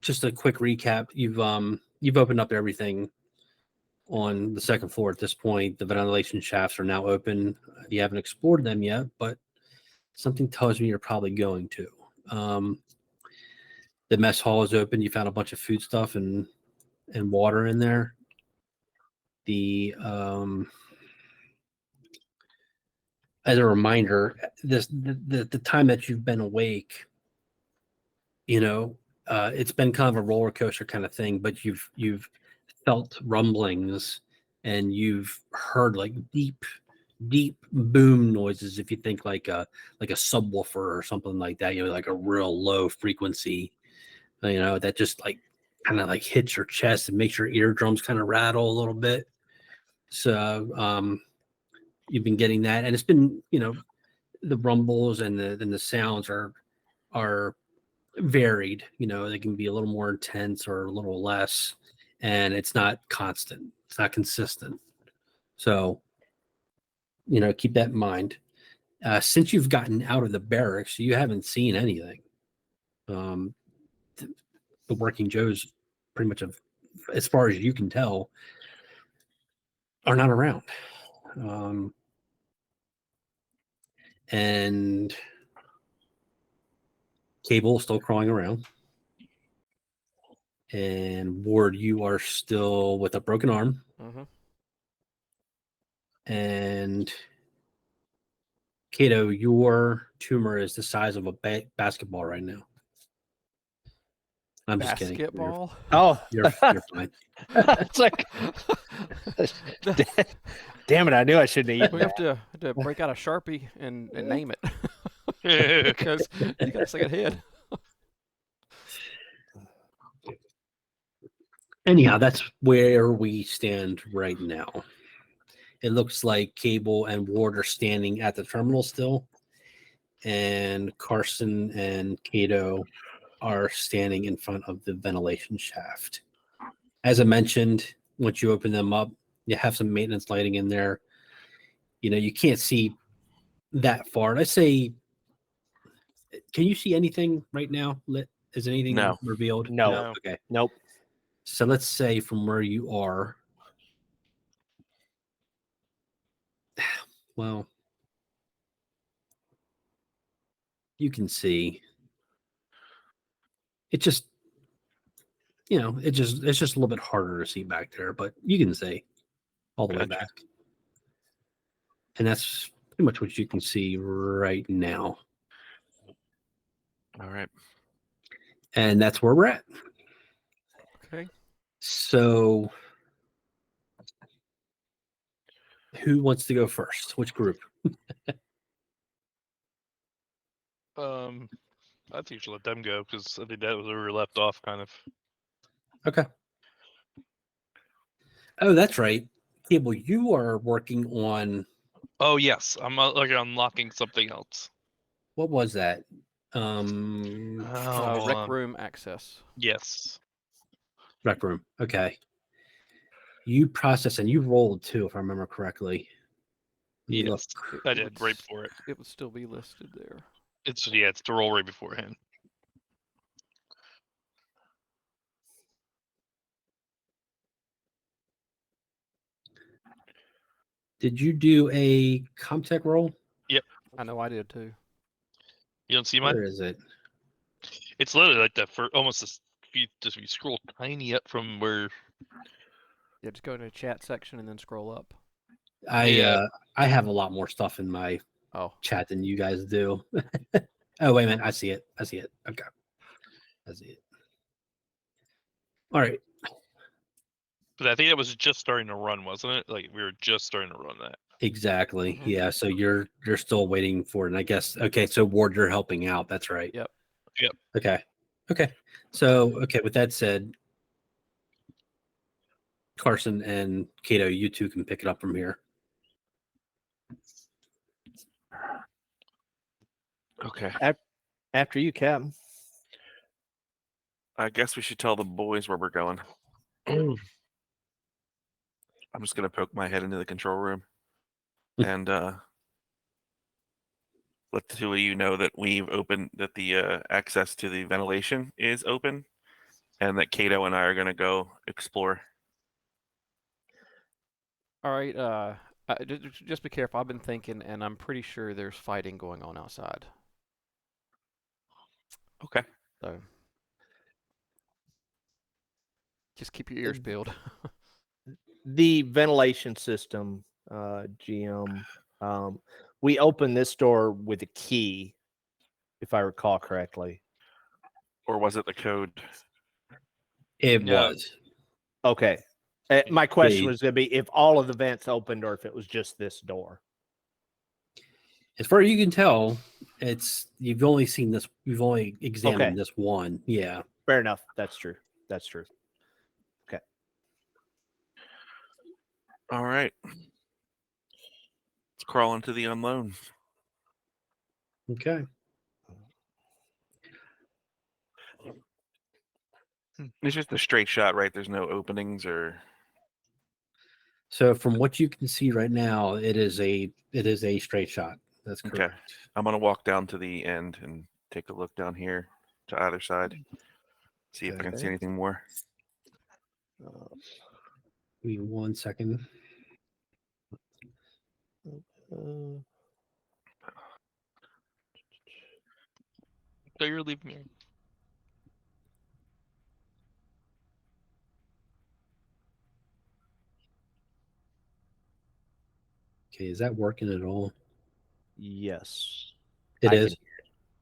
just a quick recap. You've opened up everything on the second floor at this point. The ventilation shafts are now open. You haven't explored them yet, but something tells me you're probably going to. The mess hall is open. You found a bunch of food stuff and water in there. The as a reminder, the time that you've been awake, it's been kind of a roller coaster kind of thing, but you've felt rumblings and you've heard like deep boom noises. If you think like a subwoofer or something like that, like a real low frequency, that just like kind of like hits your chest and makes your eardrums kind of rattle a little bit. So you've been getting that, and it's been the rumbles and the sounds are varied. They can be a little more intense or a little less, and it's not constant. It's not consistent. So, keep that in mind. Since you've gotten out of the barracks, you haven't seen anything. The working Joes, pretty much as far as you can tell, are not around. And Cable is still crawling around. And Ward, you are still with a broken arm. Mm-hmm. And Kato, your tumor is the size of a basketball right now. I'm just kidding. Basketball? You're fine. It's like, damn it! I knew I shouldn't have eaten. We have to break out a Sharpie and name it because you got a second head. Anyhow, that's where we stand right now. It looks like Cable and Ward are standing at the terminal still, and Carson and Kato are standing in front of the ventilation shaft. As I mentioned, once you open them up, you have some maintenance lighting in there. You can't see that far. I say, can you see anything right now? Is anything revealed? No. Okay. Nope. So let's say from where you are, well, you can see it just, it's just a little bit harder to see back there, but you can see all the way back. And that's pretty much what you can see right now. All right. And that's where we're at. Okay. So who wants to go first? Which group? I think you should let them go because I think that was where we were left off, kind of. Okay. Oh, that's right. Cable, you are working on. Oh yes, I'm unlocking something else. What was that? Rec room access. Yes. Rec room. Okay. You processed and you rolled too, if I remember correctly. Yes, I did right before it. It would still be listed there. It's the roll right beforehand. Did you do a Comtech roll? Yep. I know I did too. You don't see mine? Where is it? It's literally like that for almost if you scroll tiny up from where. Yeah, just go to the chat section and then scroll up. I have a lot more stuff in my chat than you guys do. Oh, wait a minute. I see it. Okay. I see it. All right. But I think it was just starting to run, wasn't it? Like we were just starting to run that. Exactly. Mm-hmm. Yeah. So you're still waiting for it. And I guess, okay. So Ward, you're helping out. That's right. Yep. Okay. So, with that said, Carson and Kato, you two can pick it up from here. Okay. After you, Cap. I guess we should tell the boys where we're going. I'm just going to poke my head into the control room and let the two of you know that we've opened, that the access to the ventilation is open. and that Kato and I are gonna go explore. All right. Just be careful. I've been thinking, and I'm pretty sure there's fighting going on outside. Okay. So just keep your ears peeled. The ventilation system, GM. We opened this door with a key, if I recall correctly. Or was it the code? It No. was. Okay. My question The- was going to be if all of the vents opened or if it was just this door. As far as you can tell, you've only seen this. You've only examined Okay. this one. Yeah. Fair enough. That's true. That's true. All right. Let's crawl into the unknown. Okay. It's just a straight shot, right? There's no openings or. So from what you can see right now, it is a straight shot. That's Okay. correct. I'm gonna walk down to the end and take a look down here to either side. See if I can see Okay. anything more. Give me 1 second. Uh, So you're leaving me. Okay, is that working at all? yes. It I is. can-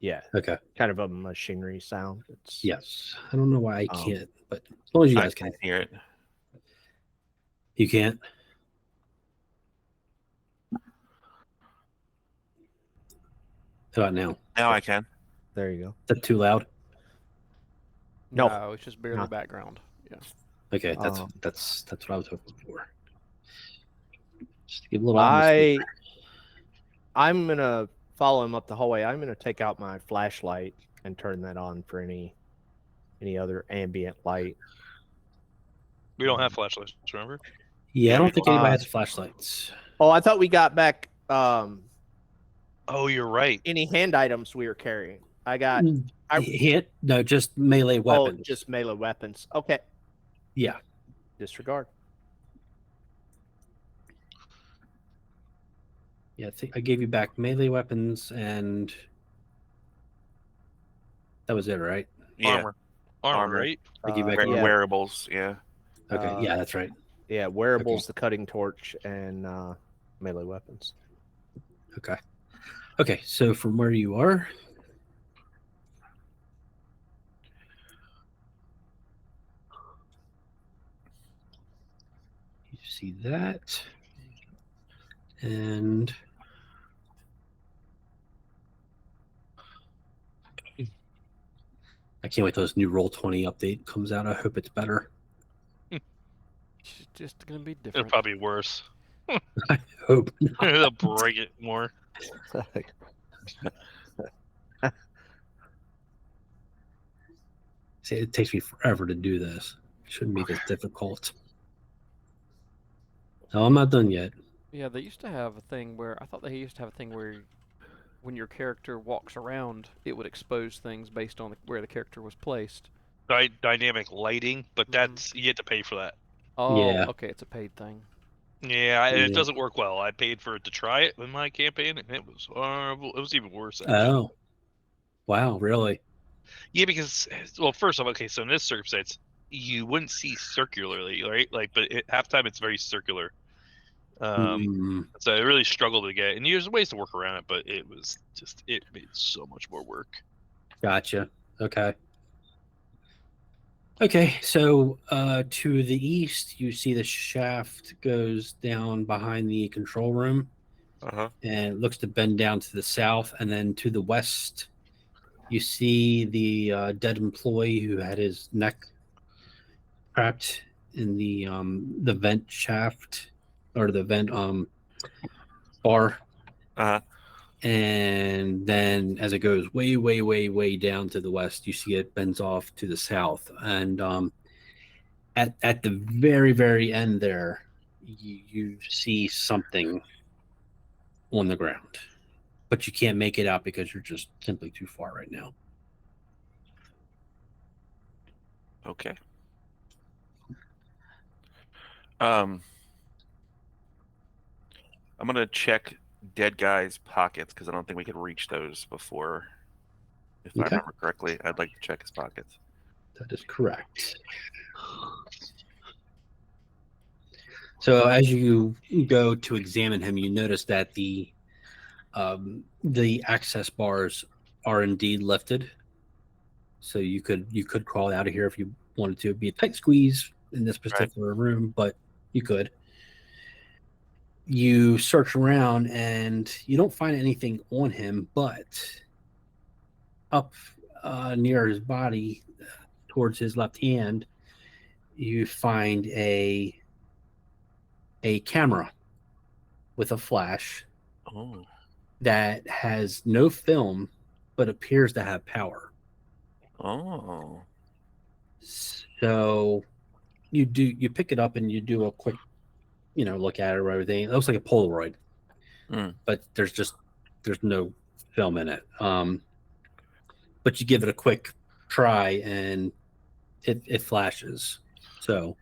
Yeah. Okay. Kind of a machinery sound. It's Yes. I don't know why I Um, can't, but as long as you I guys can, can hear it. you can't. How about now? Now I can. There you go. Is that too loud? No. It's just barely No. background. Yeah. Okay, that's Um, that's what I was hoping for. Just to give a little atmosphere. I'm gonna follow him up the hallway. I'm gonna take out my flashlight and turn that on for any other ambient light. We don't have flashlights, remember? Yeah, I don't think anybody Uh, has flashlights. Oh, I thought we got back Oh, you're right. any hand items we were carrying. I got I- Hit? No, just melee weapons. oh, just melee weapons. Okay. Yeah. Disregard. Yeah, I think I gave you back melee weapons and that was it, right? Yeah. Armor, Armor. right? I gave you back yeah, Wearables. Yeah. Okay, yeah, that's right. yeah, wearables, the cutting torch, and melee weapons. Okay. Okay, so from where you are, you see that. And I can't wait till this new Roll20 update comes out. I hope it's better. It's just gonna be It'll different. probably be worse. I hope not. They'll break it more. See, it takes me forever to do this. It shouldn't be this difficult. No, I'm not done yet. Yeah, they used to have a thing where I thought they used to have a thing where when your character walks around, it would expose things based on where the character was placed. Dynamic lighting, but that's you have to pay for that. Oh, Yeah. okay, it's a paid thing. Yeah, Yeah. it doesn't work well. I paid for it to try it in my campaign, and it was horrible. It was even worse. Actually. Oh, wow, really? Yeah, because well, first off, okay, so in this circumstance, you wouldn't see circularly, right? Like, but half time it's very circular. So I really struggled to get, and there's ways to work around it, but it was just it made so much more work. Gotcha. Okay. Okay, so to the east, you see the shaft goes down behind the control room, Uh-huh. and it looks to bend down to the south. And then to the west, you see the dead employee who had his neck trapped in the vent shaft or the vent bar. Uh-huh. And then as it goes way, way, way, way down to the west, you see it bends off to the south. And at the very, very end there, you see something on the ground, but you can't make it out because you're just simply too far right now. Okay. I'm gonna check dead guy's pockets because I don't think we could reach those before. If I Okay. remember correctly, I'd like to check his pockets. That is correct. So as you go to examine him, you notice that the access bars are indeed lifted. So you could crawl out of here if you wanted to. It'd be a tight squeeze in this particular room, but you could. You search around and you don't find anything on him, but up near his body, towards his left hand, you find a camera with a flash Oh. that has no film but appears to have power. Oh. So you pick it up and you do a quick, look at it or everything. It looks like a Polaroid, but there's no film in it. But you give it a quick try and it flashes. So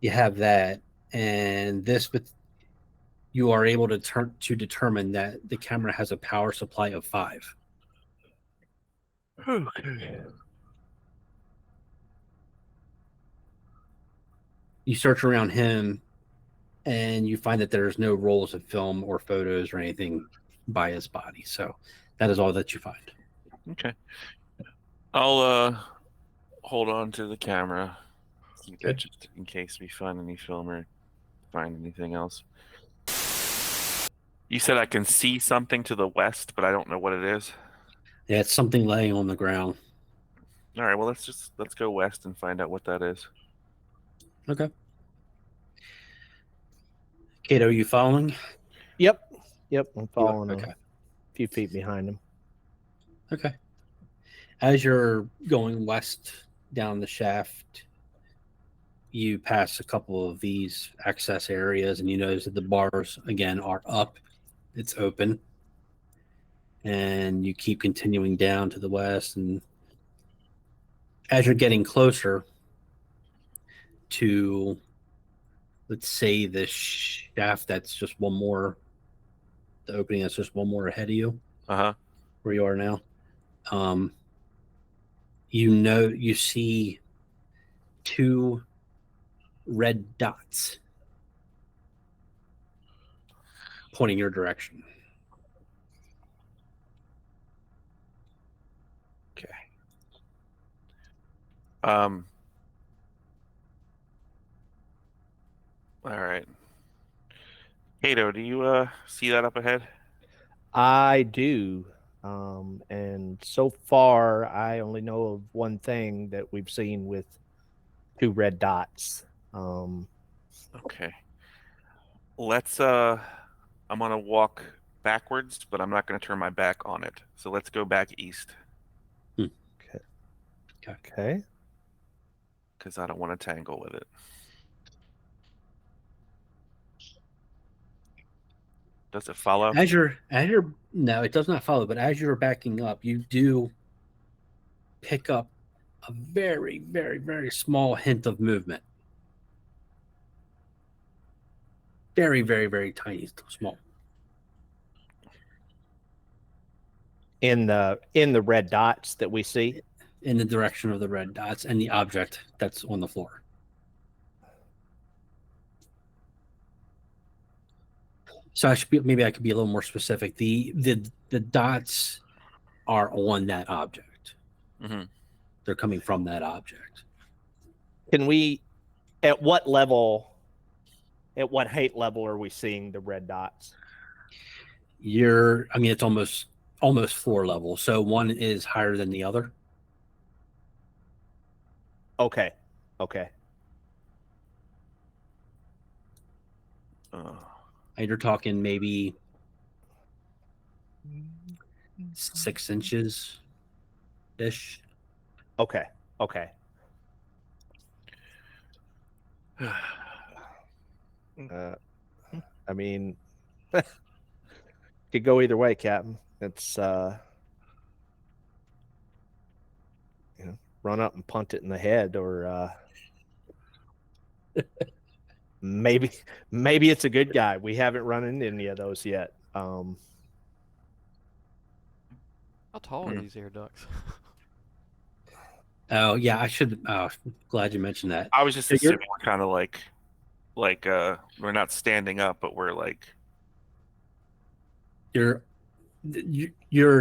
you have that, and you are able to determine that the camera has a power supply of 5. Okay. You search around him and you find that there's no rolls of film or photos or anything by his body. So that is all that you find. Okay. I'll hold on to the camera. Keep it just in case we find any film or find anything else. You said I can see something to the west, but I don't know what it is. Yeah, it's something laying on the ground. All right, well let's go west and find out what that is. Okay. Kato, are you following? Yep, I'm following Okay. a few feet behind him. Okay. As you're going west down the shaft, you pass a couple of these access areas and you notice that the bars again are up. It's open. And you keep continuing down to the west, and as you're getting closer to, let's say, the shaft that's just one more, the opening that's just one more ahead of you, where you are now, you see 2 red dots pointing your direction. Okay. All right. Kato, do you see that up ahead? I do. And so far, I only know of one thing that we've seen with 2 red dots. Okay. Let's I'm gonna walk backwards, but I'm not gonna turn my back on it. So let's go back east. Okay. Because I don't want to tangle with it. Does it follow? No, it does not follow, but as you're backing up, you do pick up a very, very, very small hint of movement. Very, very, very tiny, small. In the red dots that we see. In the direction of the red dots and the object that's on the floor. So maybe I could be a little more specific. The dots are on that object. Mm-hmm. They're coming from that object. Can we, at what height level are we seeing the red dots? It's almost floor level. So one is higher than the other. Okay. And you're talking maybe 6 inches ish. Okay. I mean, could go either way, Captain. It's run up and punt it in the head, or maybe it's a good guy. We haven't run into any of those yet. How tall are Mm. these air ducts? Oh yeah, I should. Glad you mentioned that. I was just So you're- assuming we're kind of like we're not standing up, but we're like You're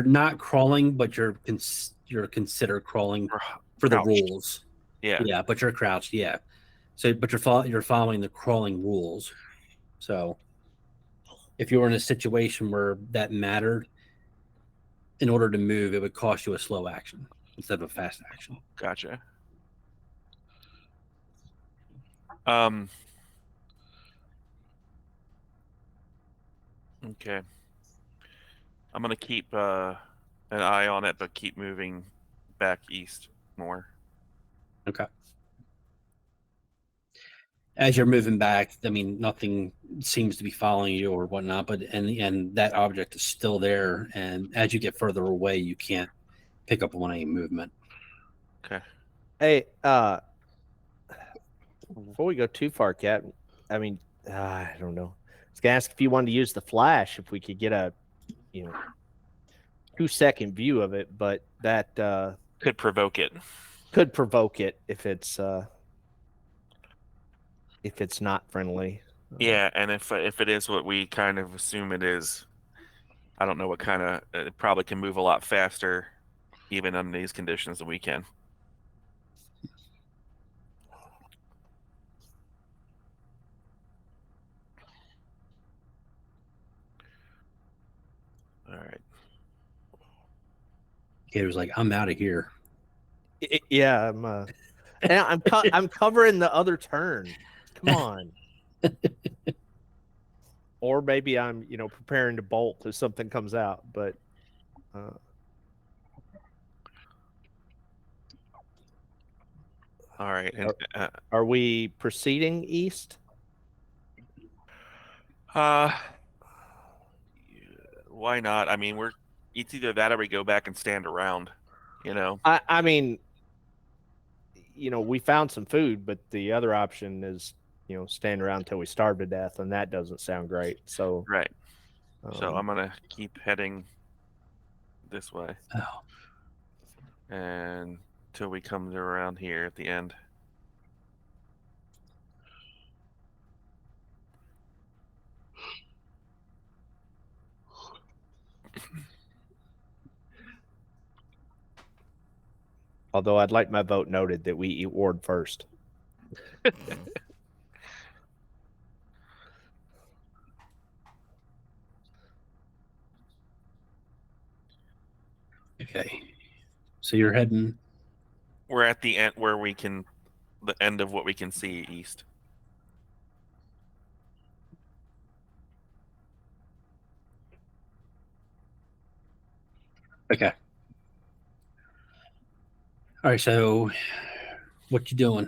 not crawling, but you're considered crawling we're for the crouched. rules. Yeah. Yeah, but you're crouched. Yeah. So, but you're following the crawling rules. So, if you were in a situation where that mattered, in order to move, it would cost you a slow action instead of a fast action. Gotcha. Okay. I'm gonna keep an eye on it, but keep moving back east more. Okay. As you're moving back, I mean, nothing seems to be following you or whatnot, but and that object is still there. And as you get further away, you can't pick up on any movement. Okay. Hey, before we go too far, Cat, I mean, I don't know. I was gonna ask if you wanted to use the flash, if we could get a 2-second view of it, but that Could provoke it. could provoke it if it's not friendly. Yeah, and if it is what we kind of assume it is, I don't know what kind of. It probably can move a lot faster, even under these conditions, than we can. All right. Gator's like, I'm out of here. Yeah, I'm covering the other turn. Come on. Or maybe I'm, preparing to bolt if something comes out, but All right. And, are we proceeding east? why not? I mean, it's either that or we go back and stand around. I mean, we found some food, but the other option is, stand around until we starve to death, and that doesn't sound great. So Right. So I'm gonna keep heading this way, Oh, and till we come to around here at the end. although I'd like my vote noted that we eat Ward first. okay. So you're heading. We're at the end where the end of what we can see east. Okay. All right. So, what you doing?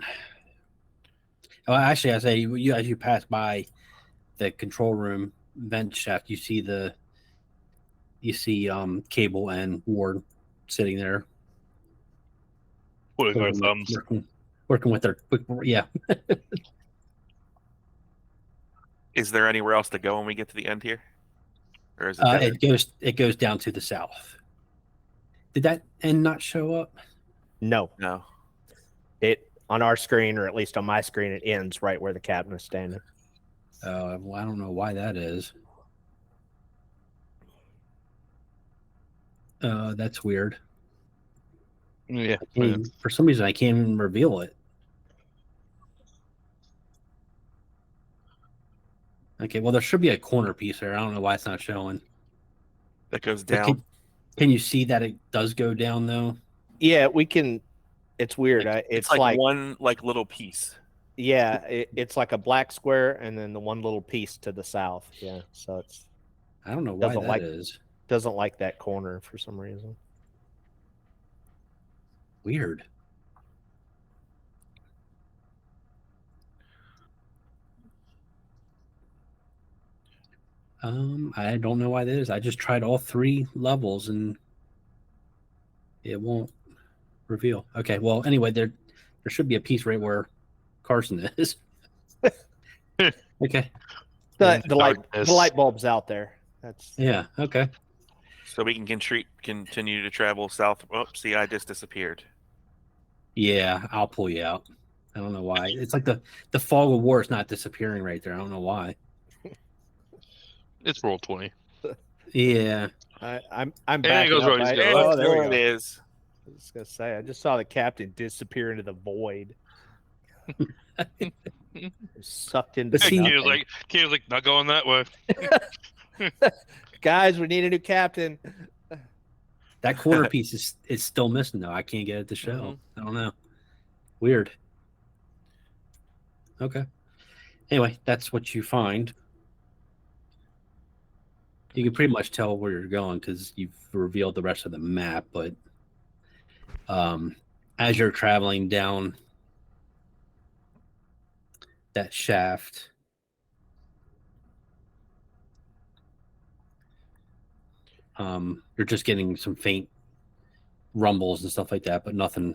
Oh, actually, I say as you pass by the control room vent shaft, you see Cable and Ward sitting there With our thumbs. working with their yeah. Is there anywhere else to go when we get to the end here, or is it? It goes down to the south. Did that end not show up? No, No. it on our screen, or at least on my screen, it ends right where the captain is standing. Well, I don't know why that is. That's weird. Yeah. For some reason, I can't even reveal it. Okay, well, there should be a corner piece there. I don't know why it's not showing. That goes But down. Can you see that it does go down though? Yeah, we can. It's weird. It's like one little piece. Yeah, it's like a black square and then the one little piece to the south. Yeah, so it's I don't know why Doesn't that like- is. doesn't like that corner for some reason. Weird. I don't know why that is. I just tried all 3 levels and it won't. reveal. Okay. Well, anyway, there should be a piece right where Carson is. Okay. The Darkness. light bulb's out there. That's Yeah. Okay. So we can continue to travel south. Oh, see, I just disappeared. Yeah, I'll pull you out. I don't know why. It's like the fog of war is not disappearing right there. I don't know why. It's roll 20. Yeah. I'm it backing goes up. where he's I- going. oh, there there we it go. is. I was gonna say, I just saw the captain disappear into the void. Sucked into But see- nothing. Kid was like, not going that way. Guys, we need a new captain. That corner piece is still missing though. I can't get it to show. I don't know. Weird. Okay. Anyway, that's what you find. You can pretty much tell where you're going because you've revealed the rest of the map, but as you're traveling down that shaft, you're just getting some faint rumbles and stuff like that, but nothing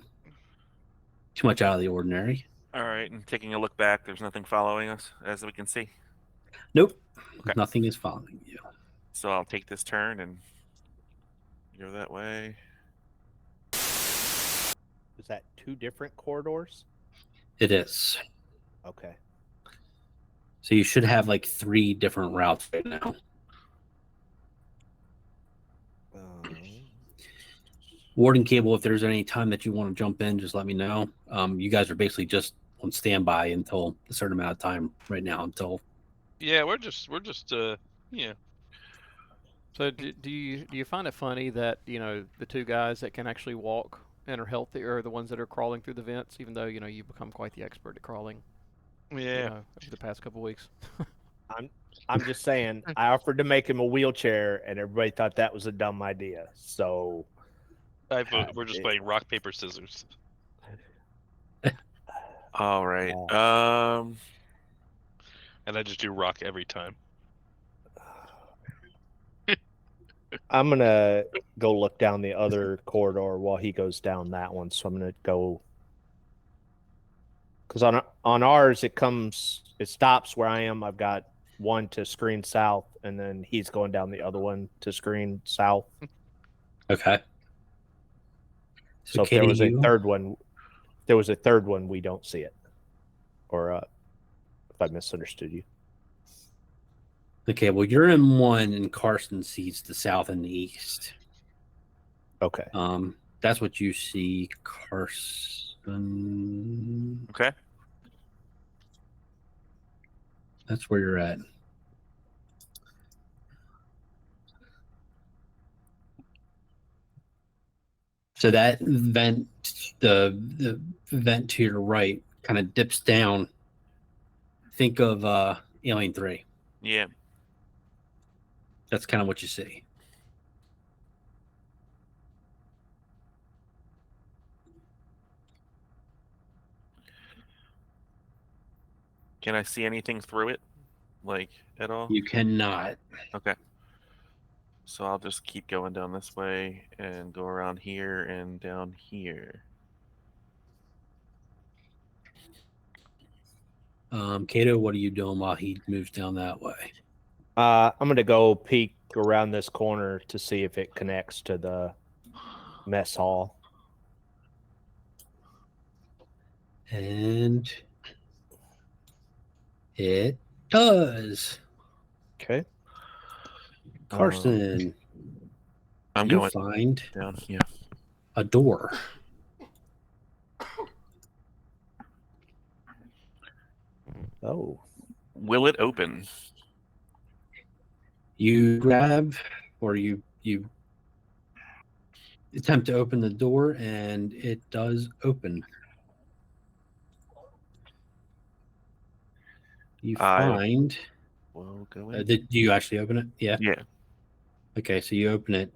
too much out of the ordinary. All right, and taking a look back, there's nothing following us, as we can see. Nope. Okay. Nothing is following you. So I'll take this turn and go that way. Is that two different corridors? It is. Okay. So you should have like 3 different routes right now. Warden Cable, if there's any time that you want to jump in, just let me know. You guys are basically just on standby until a certain amount of time right now until. Yeah, we're just yeah. So do you find it funny that the 2 guys that can actually walk and are healthy are the ones that are crawling through the vents, even though you've become quite the expert at crawling? Yeah. Over the past couple weeks. I'm just saying, I offered to make him a wheelchair, and everybody thought that was a dumb idea. So I vote we're just playing rock, paper, scissors. All right. And I just do rock every time. I'm gonna go look down the other corridor while he goes down that one. So I'm gonna go because on ours it stops where I am. I've got one to screen south, and then he's going down the other one to screen south. Okay. So if there was a third one, we don't see it. Or if I misunderstood you. Okay, well, you're in one, and Carson sees the south and the east. Okay. That's what you see, Carson. Okay. That's where you're at. So that vent, the vent to your right, kind of dips down. Think of Alien 3. Yeah. That's kind of what you see. Can I see anything through it? Like, at all? You cannot. Okay. So I'll just keep going down this way and go around here and down here. Kato, what are you doing while he moves down that way? I'm gonna go peek around this corner to see if it connects to the mess hall. And it does. Okay. Carson, I'm you going find down here. a door. Oh. Will it open? You grab or you attempt to open the door, and it does open. You find. We'll go in. Do you actually open it? Yeah. Yeah. Okay, so you open it.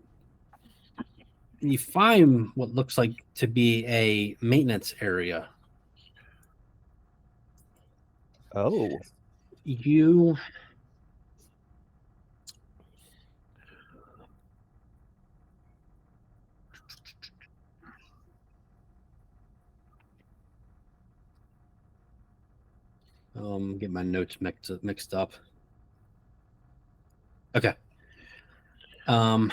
You find what looks like to be a maintenance area. Oh. You Get my notes mixed up. Okay. The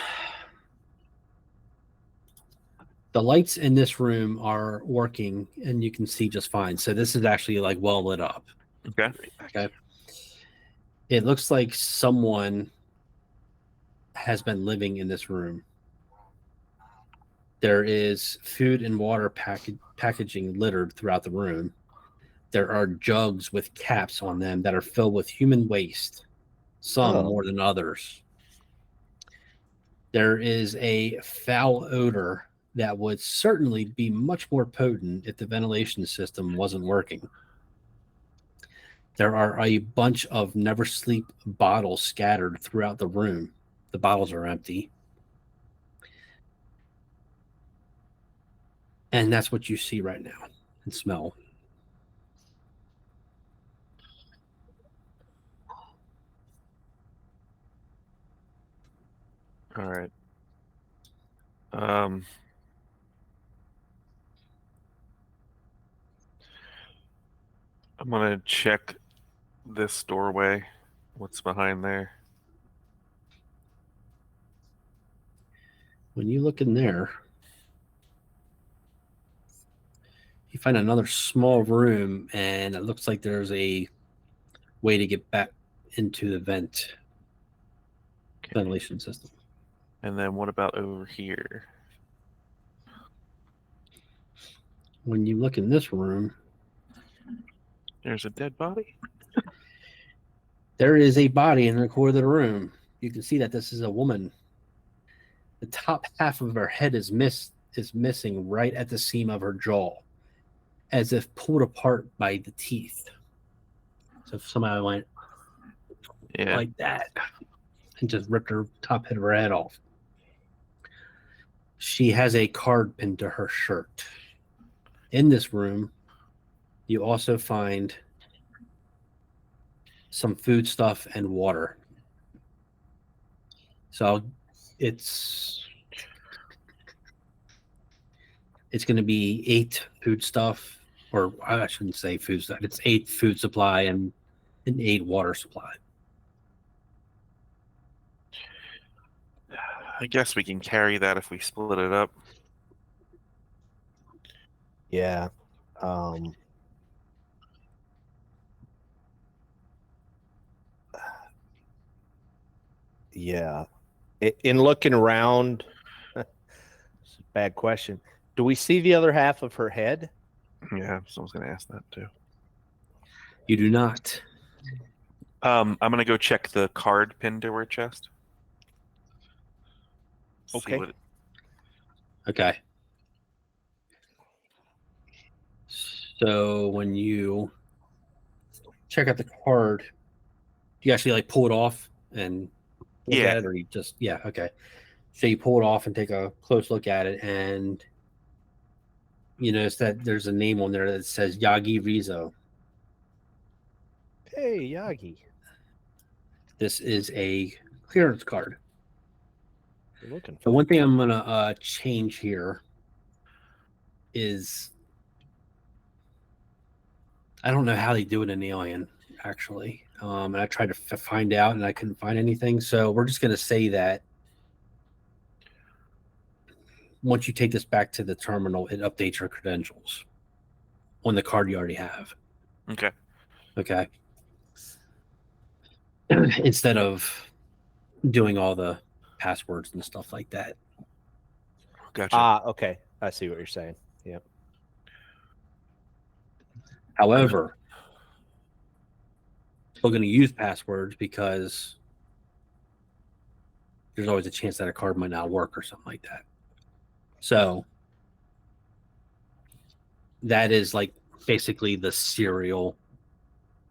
lights in this room are working, and you can see just fine. So this is actually like well lit up. Okay. Okay. It looks like someone has been living in this room. There is food and water packaging littered throughout the room. There are jugs with caps on them that are filled with human waste, some more than others. There is a foul odor that would certainly be much more potent if the ventilation system wasn't working. There are a bunch of never sleep bottles scattered throughout the room. The bottles are empty. And that's what you see right now and smell. All right. I'm gonna check this doorway. What's behind there? When you look in there, you find another small room, and it looks like there's a way to get back into the ventilation system. And then what about over here? When you look in this room, There's a dead body? there is a body in the corner of the room. You can see that this is a woman. The top half of her head is missing right at the seam of her jaw, as if pulled apart by the teeth. So if somebody went like that and just ripped her top head of her head off. She has a card pinned to her shirt. In this room, you also find some food stuff and water. So it's going to be 8 food stuff, or I shouldn't say food stuff. It's 8 food supply and an 8 water supply. I guess we can carry that if we split it up. Yeah. Yeah. In looking around, it's a bad question. Do we see the other half of her head? Yeah, someone's gonna ask that too. You do not. I'm gonna go check the card pinned to her chest. See Okay. what Okay. So when you check out the card, you actually like pull it off and look at it, or you just okay. So you pull it off and take a close look at it, and you notice that there's a name on there that says Yagi Rizzo. Hey, Yagi. This is a clearance card. You're looking for The one thing I'm gonna change here is I don't know how they do it in Alien, actually. And I tried to find out, and I couldn't find anything. So we're just gonna say that once you take this back to the terminal, it updates your credentials on the card you already have. Okay. Okay. Instead of doing all the passwords and stuff like that. Gotcha. Okay. I see what you're saying. Yep. However, still going to use passwords because there's always a chance that a card might not work or something like that. So that is like basically the serial,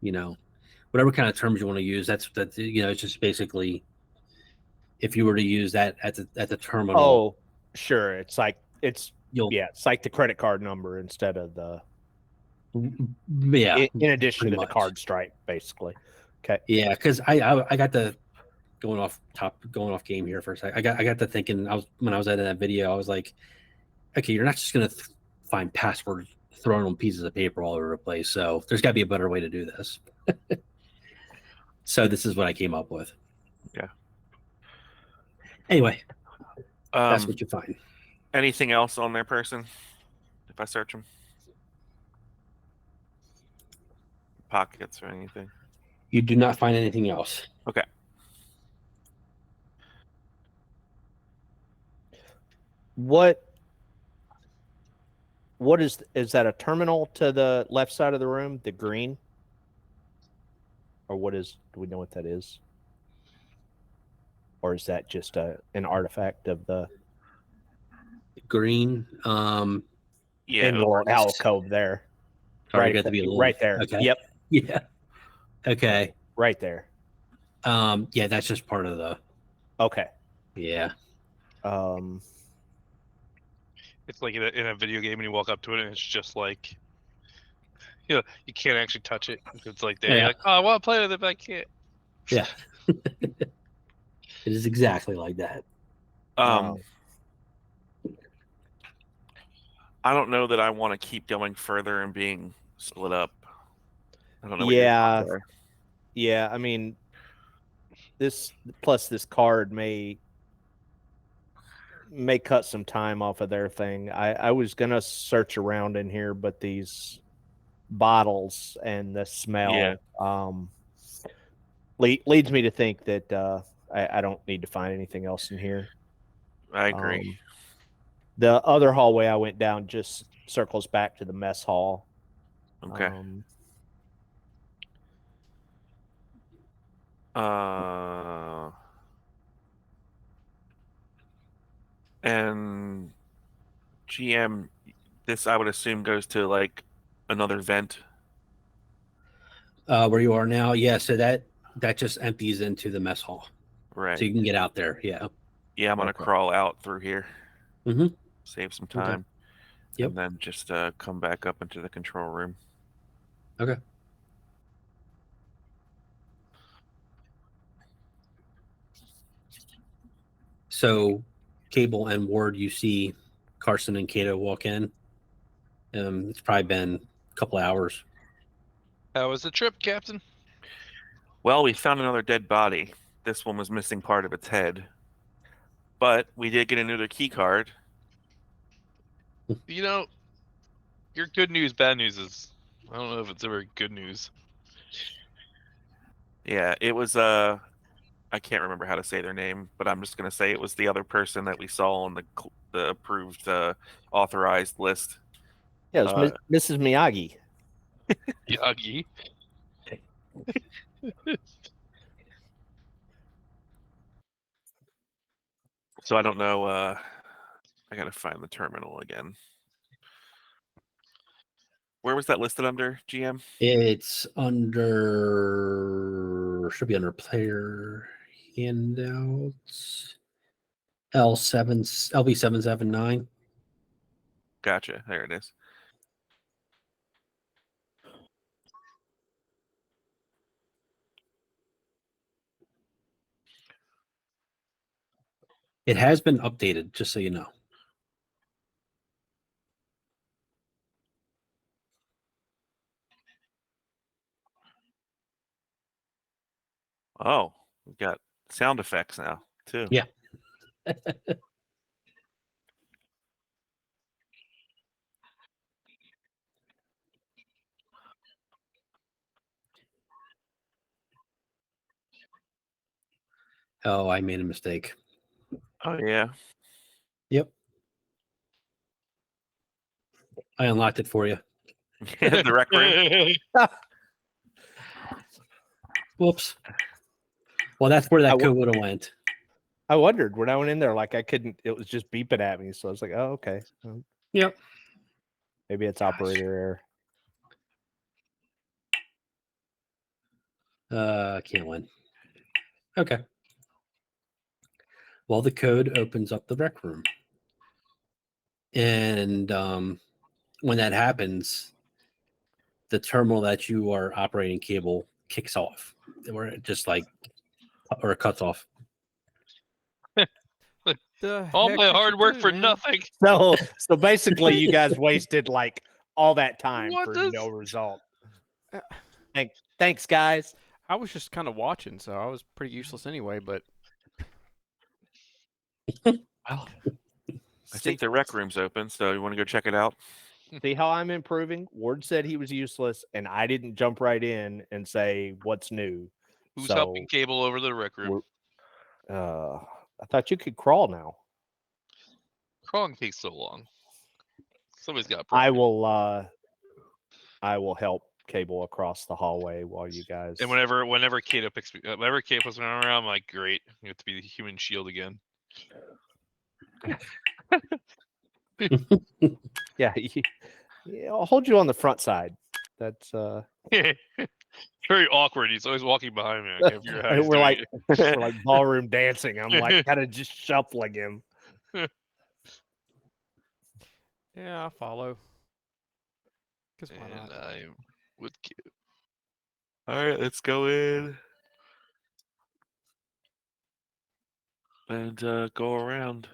whatever kind of terms you want to use. That's it's just basically if you were to use that at the terminal. Oh, sure. It's like it's it's like the credit card number instead of the in addition to the card stripe, basically. Okay. Yeah, because I got the going off game here for a second. I got to thinking when I was editing that video, I was like, okay, you're not just gonna find passwords throwing pieces of paper all over the place. So there's got to be a better way to do this. So this is what I came up with. Yeah. Anyway, that's Um, what you find. anything else on their person? If I search them, pockets or anything. You do not find anything else. Okay. What is that a terminal to the left side of the room, the green? Or do we know what that is? Or is that just an artifact of the Green. Yeah. in the little alcove there? Sorry, Right got to be a little, right there. Okay. Yep, Yeah. Okay. right there. Yeah, that's just part of the. Okay. Yeah. It's like in a video game, and you walk up to it, and it's just like, you can't actually touch it. It's like there. Yeah. You're like, oh, I want to play with it, but I can't. Yeah. It is exactly like that. I don't know that I want to keep going further and being split up. I don't know. What your Yeah. thoughts are. Yeah, I mean, this card may cut some time off of their thing. I was gonna search around in here, but these bottles and the smell leads me to think that I don't need to find anything else in here. I agree. The other hallway I went down just circles back to the mess hall. Okay. And GM, this I would assume goes to like another vent. Where you are now, yeah. So that just empties into the mess hall, Right. so you can get out there. Yeah. Yeah, I'm gonna crawl out through here. Mm-hmm. Save some time. Yep. And then just come back up into the control room. Okay. So, Cable and Ward, you see Carson and Cato walk in. It's probably been a couple hours. How was the trip, Captain? Well, we found another dead body. This one was missing part of its head. But we did get another key card. Your good news, bad news is, I don't know if it's ever good news. Yeah, it was I can't remember how to say their name, but I'm just gonna say it was the other person that we saw on the approved authorized list. Yeah, it was Mrs. Miyagi. Yagi. So I don't know. I gotta find the terminal again. Where was that listed under, GM? It's should be under player handouts. LB779. Gotcha. There it is. It has been updated, just so you know. Oh, we've got sound effects now too. Yeah. Oh, I made a mistake. Oh yeah. Yep. I unlocked it for you. The rec room. Whoops. Well, that's where that code would have went. I wondered when I went in there, like I couldn't. It was just beeping at me, so I was like, "Oh, okay." Yep. Maybe it's operator error. Can't win. Okay. Well, the code opens up the rec room. And when that happens, the terminal that you are operating, Cable, kicks off. Or it just like, or it cuts off. The All heck my did hard you work do, for man? nothing. So basically, you guys wasted like all that time What for does- no result. Uh, Thanks, guys. I was just kind of watching, so I was pretty useless anyway. But Well, I think the rec room's open, so you want to go check it out? See how I'm improving? Ward said he was useless, and I didn't jump right in and say what's new. Who's So, helping Cable over to the rec room? I thought you could crawl now. Crawling takes so long. Somebody's got. I will help Cable across the hallway while you guys. And whenever Kato picks me, whenever Kato puts me around, I'm like, great, you have to be the human shield again. Yeah, I'll hold you on the front side. That's Very awkward. He's always walking behind me. I can't figure out how he's we're doing like it. we're like ballroom dancing. I'm like kind of just shuffling him. yeah, I follow. Cause why And not? I'm with Kato. All right, let's go in and go around.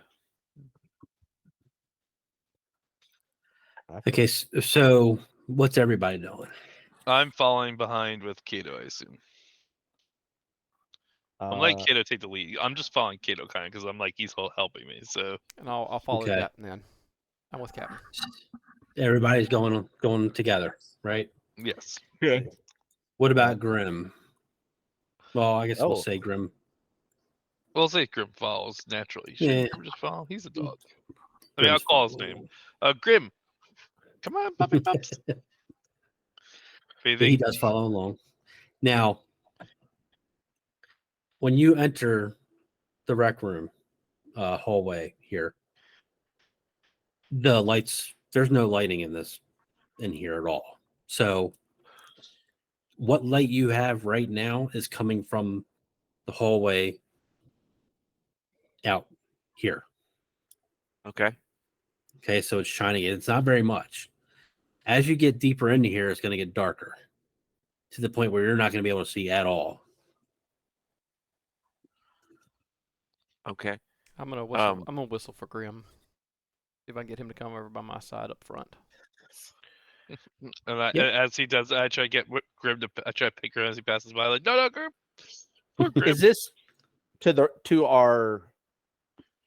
Okay, so what's everybody doing? I'm following behind with Kato, I assume. I'm letting Kato take the lead. I'm just following Kato kind of because I'm like he's helping me. So And I'll follow Okay. Captain then. I'm with Captain. Everybody's going together, right? yes, What about Grim? Well, I guess Oh. we'll say Grim. we'll say Grim follows naturally. Shouldn't Yeah. Grim just follow? He's a dog. I mean, I'll Grim's call his following. name. Grim, come on, puppy pups. But he Bathing. does follow along. Now, when you enter the rec room hallway here, the lights, there's no lighting in here at all. So what light you have right now is coming from the hallway out here. Okay. Okay, so it's shining. It's not very much. As you get deeper into here, it's going to get darker to the point where you're not going to be able to see at all. Okay. I'm gonna whistle. I'm gonna whistle for Grim. See if I can get him to come over by my side up front. And Yep. as he does, I try to get Grim to. I try to pick Grim as he passes by. Like, no, Grim. Poor Grim. Is this to our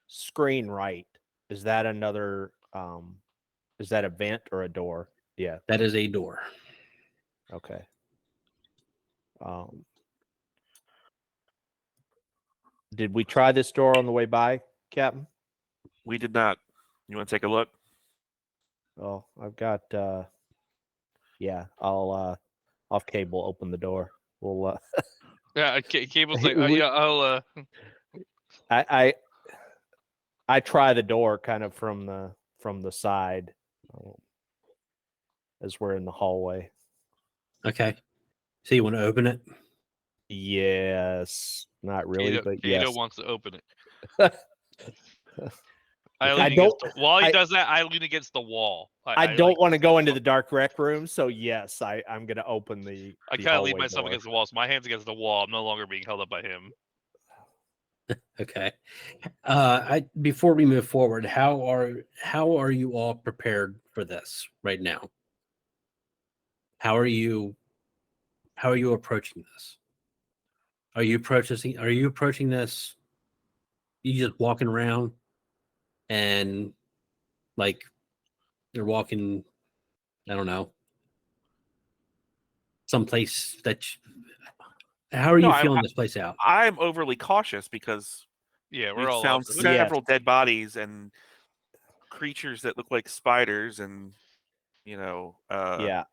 screen right? Is that another? Is that a vent or a door? Yeah. That is a door. Okay. Did we try this door on the way by, Captain? We did not. You want to take a look? Oh, I've got. Yeah, I'll off Cable open the door. We'll. Yeah, Cable's like, We- yeah, I'll. I try the door kind of from the side, as we're in the hallway. Okay. So you want to open it? Yes, not really, Kato, but Kato yes. wants to open it. I While he I- does that, I lean against the wall. I don't want to go into the dark rec room, so yes, I'm gonna open the. I the kind of lean hallway myself door. against the wall, so my hand's against the wall. I'm no longer being held up by him. Okay. Before we move forward, how are you all prepared for this right now? How are you approaching this? Are you approaching this? You just walking around and like you're walking, I don't know, someplace how are you feeling this place out? I'm overly cautious because Yeah, we've we're all found up. Yeah. several dead bodies and creatures that look like spiders, and Yeah,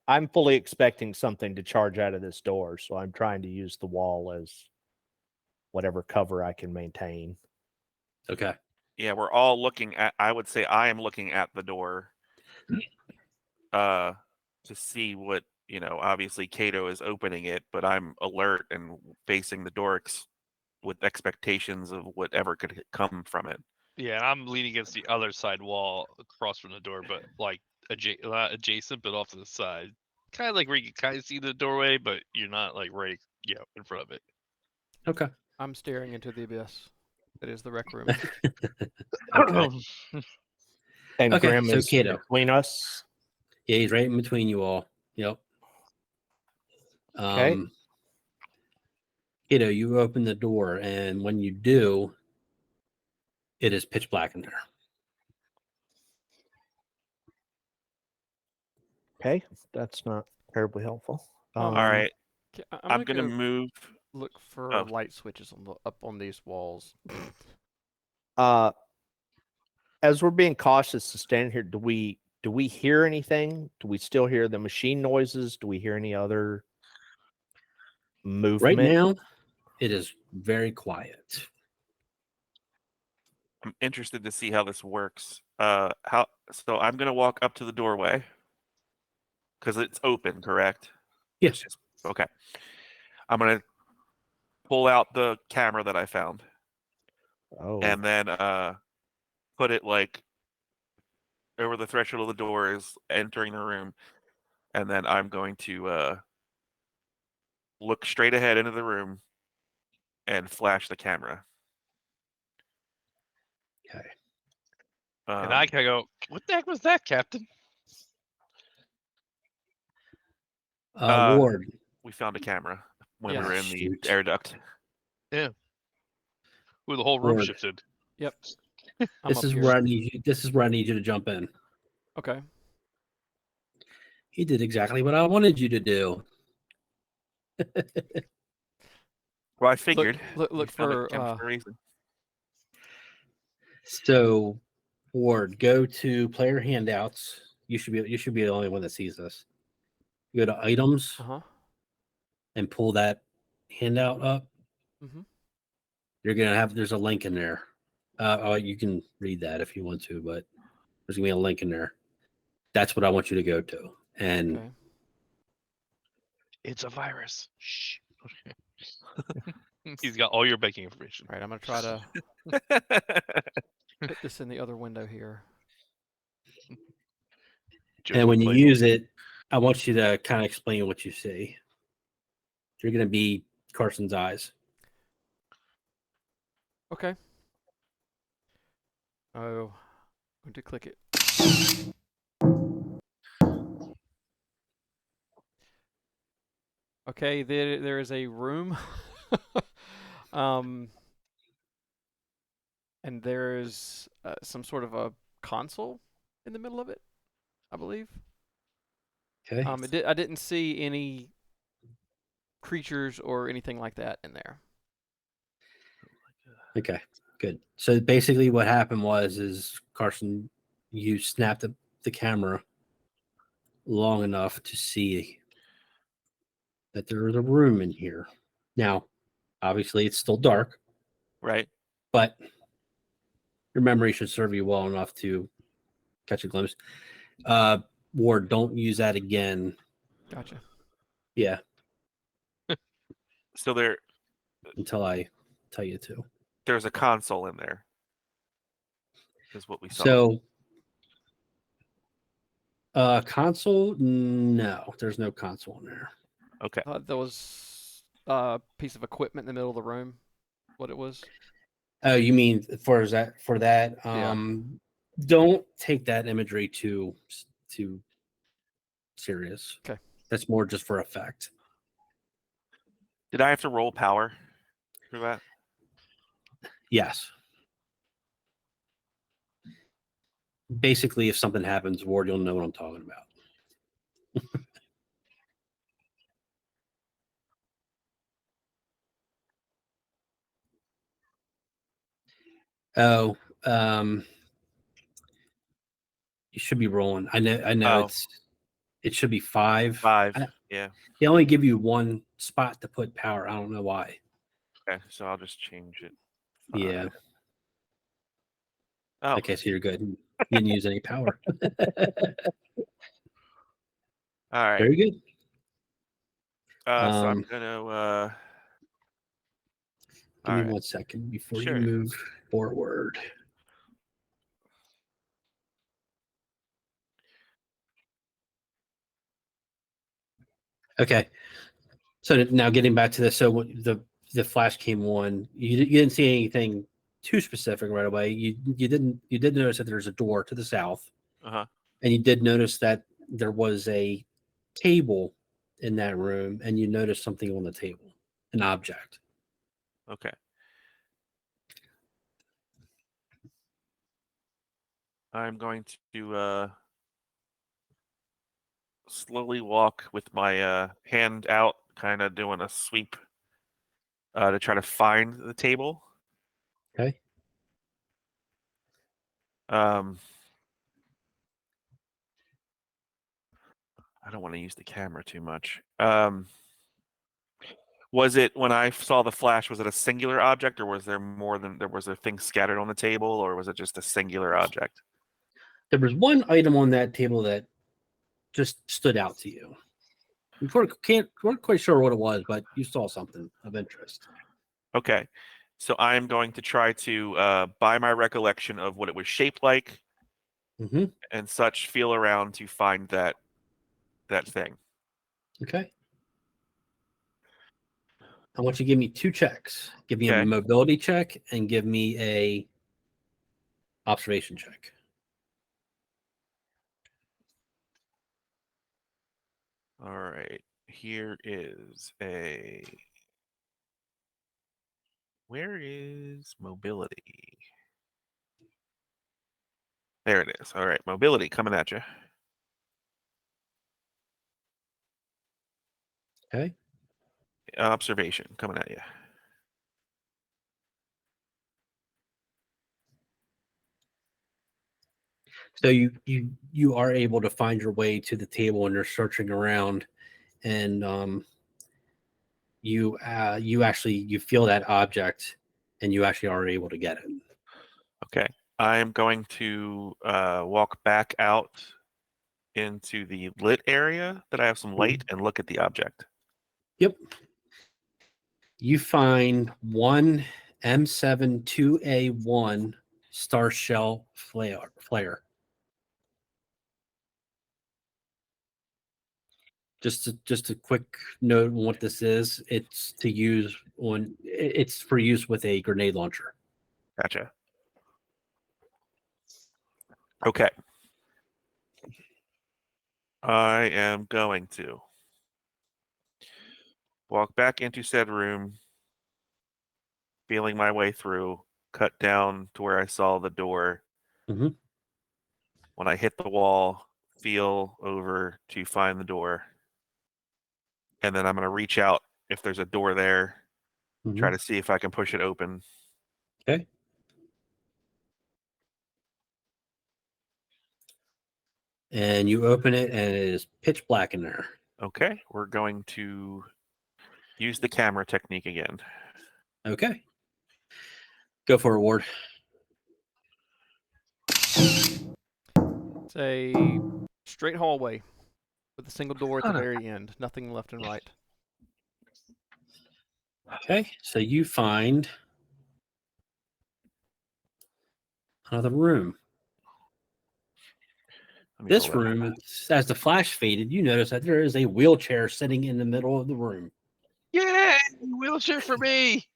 I'm fully expecting something to charge out of this door, so I'm trying to use the wall as whatever cover I can maintain. Okay. yeah, we're all looking at. I would say I am looking at the door, to see what Obviously, Kato is opening it, but I'm alert and facing the dorks with expectations of whatever could come from it. Yeah, and I'm leaning against the other side wall across from the door, but like not adjacent, but off to the side. Kind of like where you can kind of see the doorway, but you're not like right, in front of it. Okay. I'm staring into the abyss. That is the rec room. And Okay, Grim so is Kato. between us. Yeah, he's right in between you all. Yep. Okay. You open the door, and when you do, it is pitch black in there. Okay, that's not terribly helpful. All All right. I'm I'm gonna go move. look for Oh. light switches up on these walls. As we're being cautious to stand here, do we hear anything? Do we still hear the machine noises? Do we hear any other movement? Right now, it is very quiet. I'm interested to see how this works. So I'm gonna walk up to the doorway because it's open, correct? Yes. Okay. I'm gonna pull out the camera that I found Oh, and then put it like over the threshold of the door is entering the room, and then I'm going to look straight ahead into the room and flash the camera. Okay. And I can go, what the heck was that, Captain? Ward, We found a camera when Yeah. we were in the Shoot. air duct. Ooh, the whole room Word. shifted. Yep. this is where I need you. This is where I need you to jump in. Okay. He did exactly what I wanted you to do. Well, I figured. Look we found a for camera for a reason. So, Ward, go to player handouts. You should be the only one that sees this. You go to items and pull that handout up. Mhm. You're gonna there's a link in there. You can read that if you want to, but there's gonna be a link in there. That's what I want you to go to. And Okay. It's a virus. Shh. He's got all your banking information. All right, I'm gonna try to put this in the other window here. and when you Judgment use it, I want you to kind of explain what you see. You're gonna be Carson's eyes. Okay. Oh, I'm going to click it. Okay, there is a room. And there's some sort of a console in the middle of it, I believe. Okay. I didn't see any creatures or anything like that in there. Okay. Good. So basically, what happened is Carson, you snapped the camera long enough to see that there is a room in here. Now, obviously, it's still dark, Right. but your memory should serve you well enough to catch a glimpse. Ward, don't use that again. Gotcha. Yeah, So until I tell you to. there's a console in there. Is what we saw. So, console? No, there's no console in there. Okay. There was a piece of equipment in the middle of the room. What it was? Oh, you mean for that? Yeah. Don't take that imagery too serious. Okay. That's more just for effect. Did I have to roll power for that? Yes. Basically, if something happens, Ward, you'll know what I'm talking about. Oh, you should be rolling. I know Oh. it should be 5. 5. Yeah. They only give you one spot to put power. I don't know why. Okay. So I'll just change it. 5. Yeah. Oh. Okay, so you're good. You didn't use any power. All right. Very good. So I'm gonna. Give me all right. 1 second before Sure. you move forward. Okay. So now getting back to this, so the flash came on. You didn't see anything too specific right away. You did notice that there's a door to the south, Uh-huh. and you did notice that there was a table in that room, and you noticed something on the table, an object. Okay. I'm going to slowly walk with my hand out, kind of doing a sweep to try to find the table. Okay. I don't want to use the camera too much. Was it, when I saw the flash, was it a singular object, or was there more than, there was a thing scattered on the table, or was it just a singular object? There was one item on that table that just stood out to you. You weren't quite sure what it was, but you saw something of interest. Okay. So I'm going to try to, by my recollection of what it was shaped like Mm-hmm. and such, feel around to find that thing. Okay. I want you to give me 2 checks. Give me a Okay. mobility check and give me a observation check. All right. Here is a. Where is mobility? There it is. All right. Mobility coming at you. Okay. Observation coming at you. So you are able to find your way to the table, and you're searching around, and you feel that object, and you actually are able to get it. Okay. I'm going to walk back out into the lit area that I have some light and look at the object. Yep. You find one M72A1 star shell flare. Just a quick note on what this is. It's for use with a grenade launcher. Gotcha. Okay. I am going to walk back into said room, feeling my way through, cut down to where I saw the door. Mhm. When I hit the wall, feel over to find the door. And then I'm going to reach out if there's a door there, try Mhm. to see if I can push it open. Okay. And you open it, and it is pitch black in there. Okay, we're going to use the camera technique again. Okay. Go for it, Ward. It's a straight hallway with a single door at the Huh. very end. Nothing left and right. Okay. So you find another room. Let me This roll that. room, as the flash faded, you notice that there is a wheelchair sitting in the middle of the room. Yeah, wheelchair for me.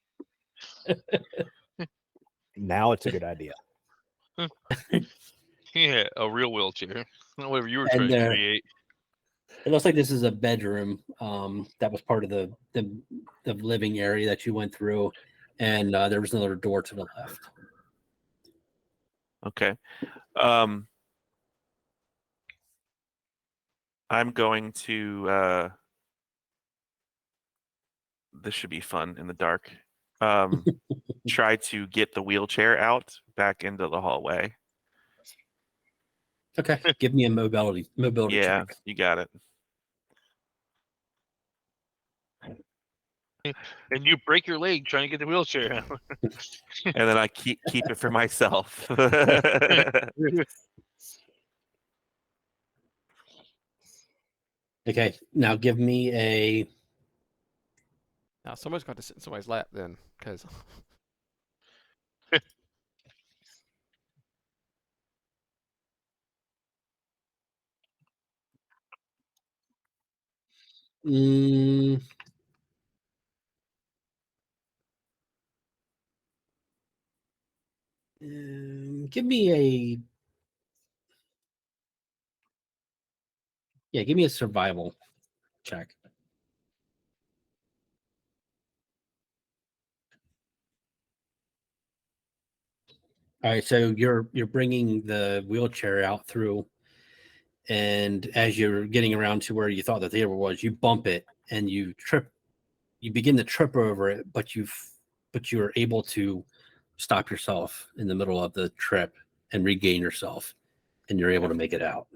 Now it's a good idea. Yeah, a real wheelchair. Whatever you were And trying to create. It looks like this is a bedroom that was part of the living area that you went through, and there was another door to the left. Okay. I'm going to this should be fun in the dark. Try to get the wheelchair out back into the hallway. Okay, give me a mobility Yeah, check. you got it. And you break your leg trying to get the wheelchair out. And then I keep it for myself. Okay, now give me a Now somebody's got to sit in somebody's lap then, because give me a Yeah, give me a survival check. All right, so you're bringing the wheelchair out through, and as you're getting around to where you thought the table was, you bump it and you trip. You begin to trip over it, but you're able to stop yourself in the middle of the trip and regain yourself, and you're able to make it out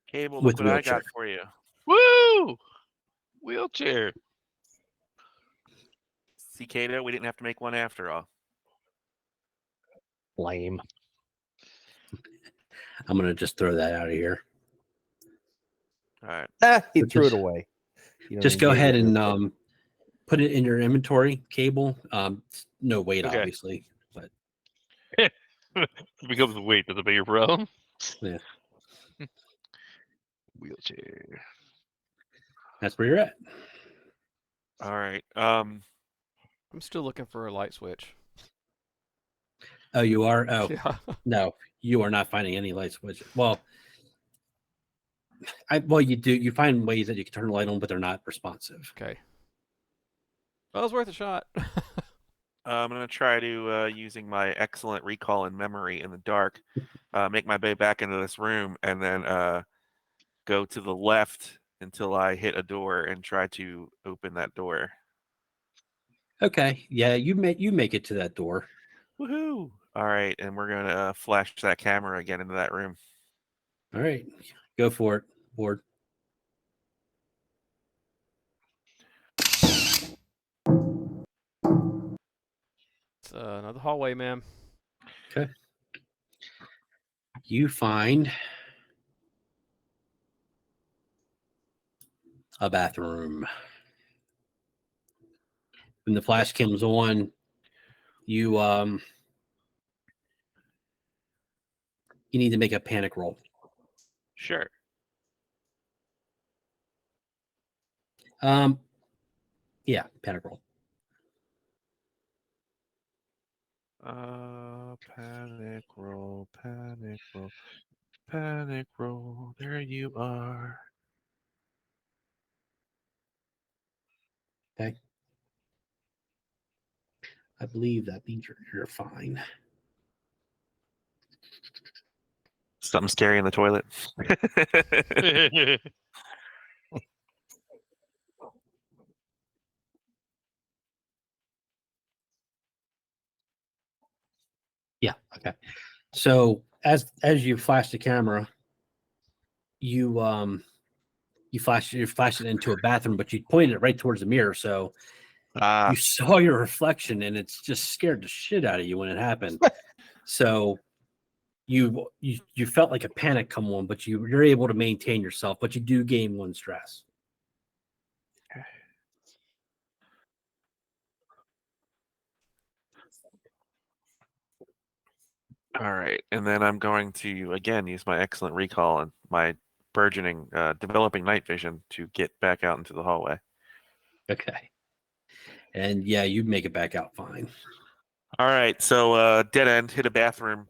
Cable, with look the what I wheelchair. got for you. Woo! Wheelchair. See, Kato, we didn't have to make one after all. Lame. I'm gonna just throw that out of here. All right. He But threw it just- away. You don't Just even go get ahead rid of and it. put it in your inventory. Cable, no weight, Okay. obviously, but Becomes the weight. That's a bigger problem. Yeah. Wheelchair. that's where you're at. All right. I'm still looking for a light switch. Oh, you are. Oh, Yeah. no, you are not finding any light switch. Well, you do. You find ways that you can turn the light on, but they're not responsive. Okay. Well, it was worth a shot. I'm going to try to, using my excellent recall and memory in the dark, make my way back into this room and then go to the left until I hit a door and try to open that door. Okay, yeah, you make it to that door. Woohoo! All right, and we're going to flash that camera again into that room. All right, go for it, Ward. It's another hallway, ma'am. Okay. You find a bathroom. When the flash comes on, you need to make a panic roll. Sure. Yeah, panic roll. Panic roll, panic roll, panic roll. There you are. Okay. I believe that means you're fine. Something scary in the toilet. Yeah. Okay. So as you flash the camera, you flash it into a bathroom, but you pointed it right towards the mirror, so you saw your reflection, and it's just scared the shit out of you when it happened. So you felt like a panic come on, but you're able to maintain yourself, but you do gain 1 stress. All right, and then I'm going to again use my excellent recall and my burgeoning, developing night vision to get back out into the hallway. Okay. And yeah, you make it back out fine. All right, so dead end, hit a bathroom.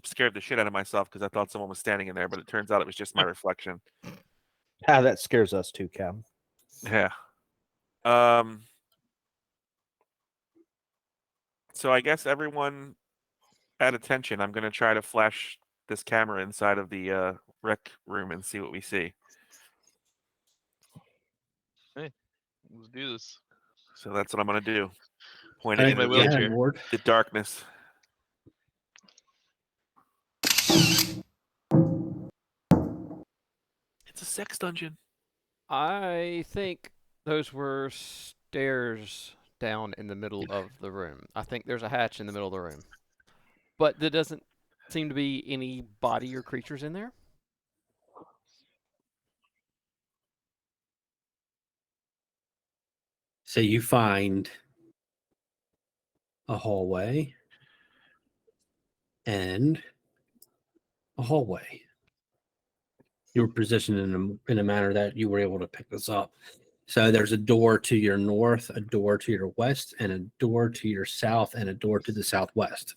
Scared the shit out of myself because I thought someone was standing in there, but it turns out it was just my reflection. That scares us too, Cam. Yeah. So I guess everyone at attention. I'm going to try to flash this camera inside of the rec room and see what we see. Let's do this. So that's what I'm going to do. Point All it right, in my the, wheelchair. Ward. the darkness. It's a sex dungeon. I think those were stairs down in the middle of the room. I think there's a hatch in the middle of the room. But there doesn't seem to be any body or creatures in there. So you find a hallway and a hallway. You were positioned in a manner that you were able to pick this up. So there's a door to your north, a door to your west, and a door to your south, and a door to the southwest.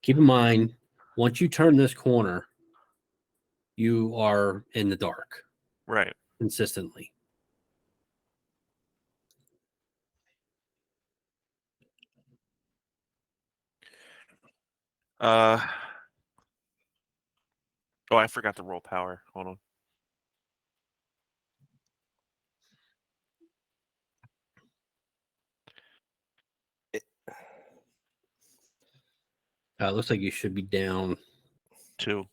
Keep in mind, Once you turn this corner, you are in the dark Right. consistently. Oh, I forgot to roll power. Hold on. Looks like you should be down. 2.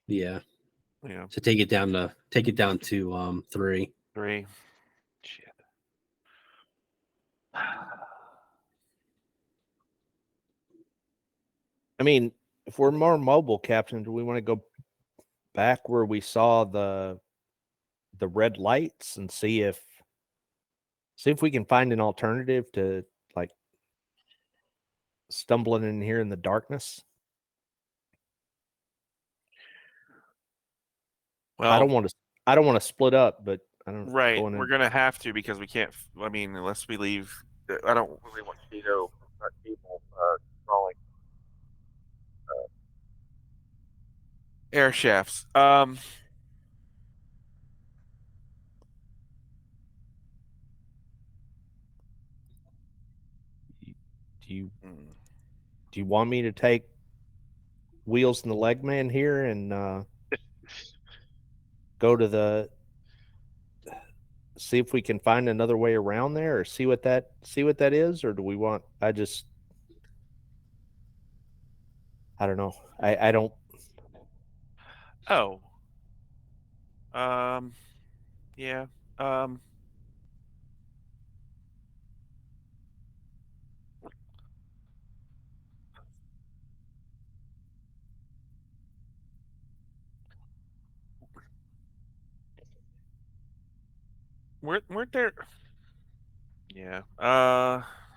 Yeah. Yeah. So take it down to 3. 3. Shit. I mean, if we're more mobile, Captain, do we want to go back where we saw the red lights and see if we can find an alternative to like stumbling in here in the darkness? Well, I don't want to split up, but I don't right. go in We're gonna have to because we can't. I mean, unless we leave. I don't really want Tito, not people, crawling air shafts. do you want me to take Wheels and the Leg Man here and go to see if we can find another way around there, or see what that is, or do we want? I don't know. I don't. Oh. Yeah. Weren't there? Yeah.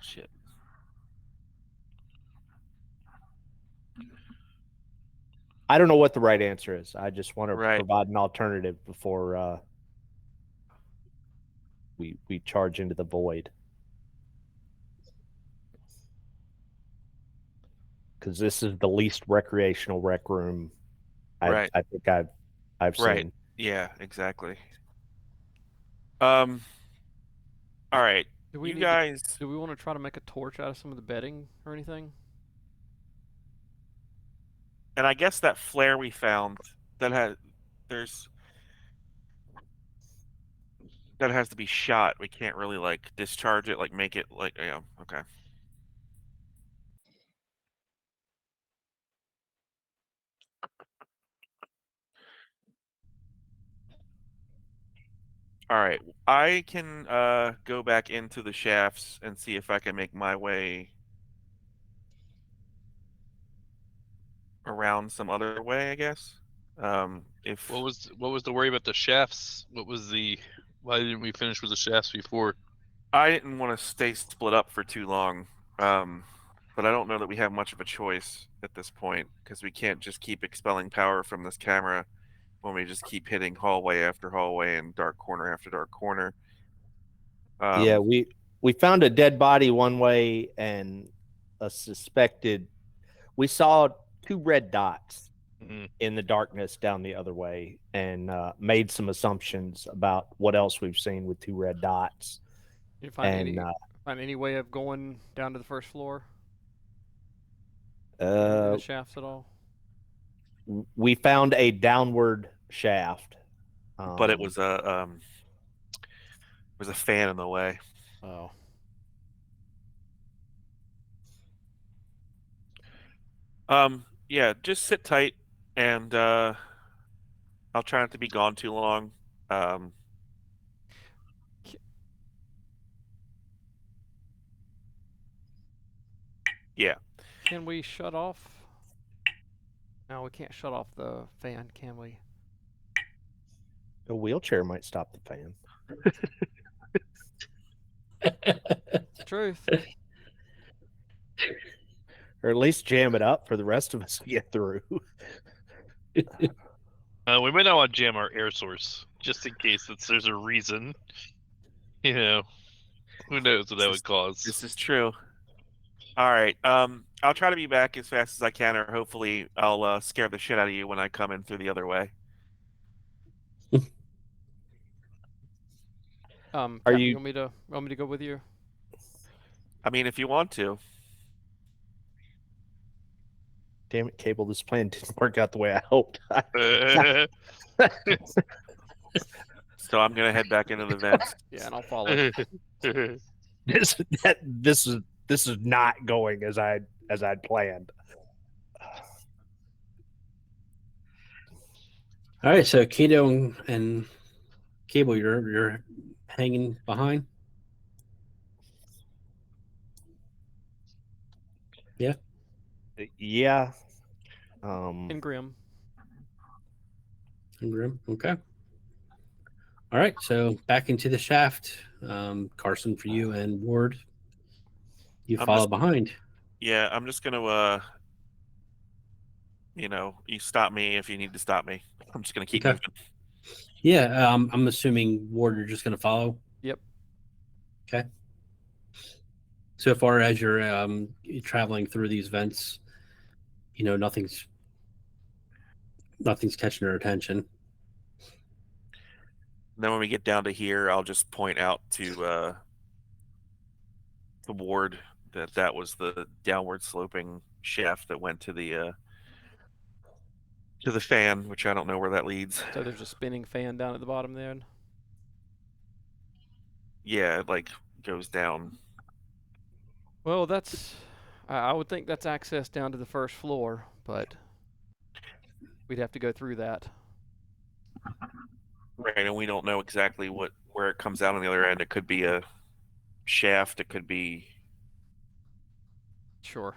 Shit. I don't know what the right answer is. I just want to Right. provide an alternative before we charge into the void. Because this is the least recreational rec room Right. I think I've Right. seen. Yeah. Exactly. All right. Do we You need guys. do we want to try to make a torch out of some of the bedding or anything? And I guess that flare we found that has to be shot. We can't really like discharge it, like make it like okay. All right. I can go back into the shafts and see if I can make my way around some other way, I guess. If What was the worry about the shafts? Why didn't we finish with the shafts before? I didn't want to stay split up for too long. But I don't know that we have much of a choice at this point because we can't just keep expelling power from this camera when we just keep hitting hallway after hallway and dark corner after dark corner. Yeah, we found a dead body one way and a suspected. We saw 2 red dots in the darkness down the other way, and made some assumptions about what else we've seen with 2 red dots. Did you find any way of going down to the first floor? The shafts at all? We found a downward shaft, but it was a fan in the way. Oh. Yeah, just sit tight and I'll try not to be gone too long. Yeah. Can we shut off? No, we can't shut off the fan, can we? a wheelchair might stop the fan. It's the truth. Or at least jam it up for the rest of us to get through. We might not want to jam our air source just in case there's a reason. You know, who knows what that would cause. This is true. All right. I'll try to be back as fast as I can, or hopefully I'll scare the shit out of you when I come in through the other way. Captain, you want me to go with you? I mean, if you want to. Damn it, Cable! This plan didn't work out the way I hoped. So I'm gonna head back into the vents. Yeah, and I'll follow. This is not going as I'd planned. All right, so Keto and Cable, you're hanging behind. Yeah. Yeah. And Grim. And Grim. Okay. All right, so back into the shaft. Carson for you and Ward. You follow behind. Yeah, I'm just gonna you stop me if you need to stop me. I'm just gonna keep moving. Yeah, I'm assuming Ward, you're just gonna follow. Yep. Okay. So far as you're traveling through these vents, nothing's catching your attention. Then when we get down to here, I'll just point out to the Ward that was the downward sloping shaft that went to the fan, which I don't know where that leads. So there's a spinning fan down at the bottom there. Yeah, it like goes down. Well, I would think that's access down to the first floor, but we'd have to go through that. Right, and we don't know exactly where it comes out on the other end. It could be a shaft. It could be, Sure.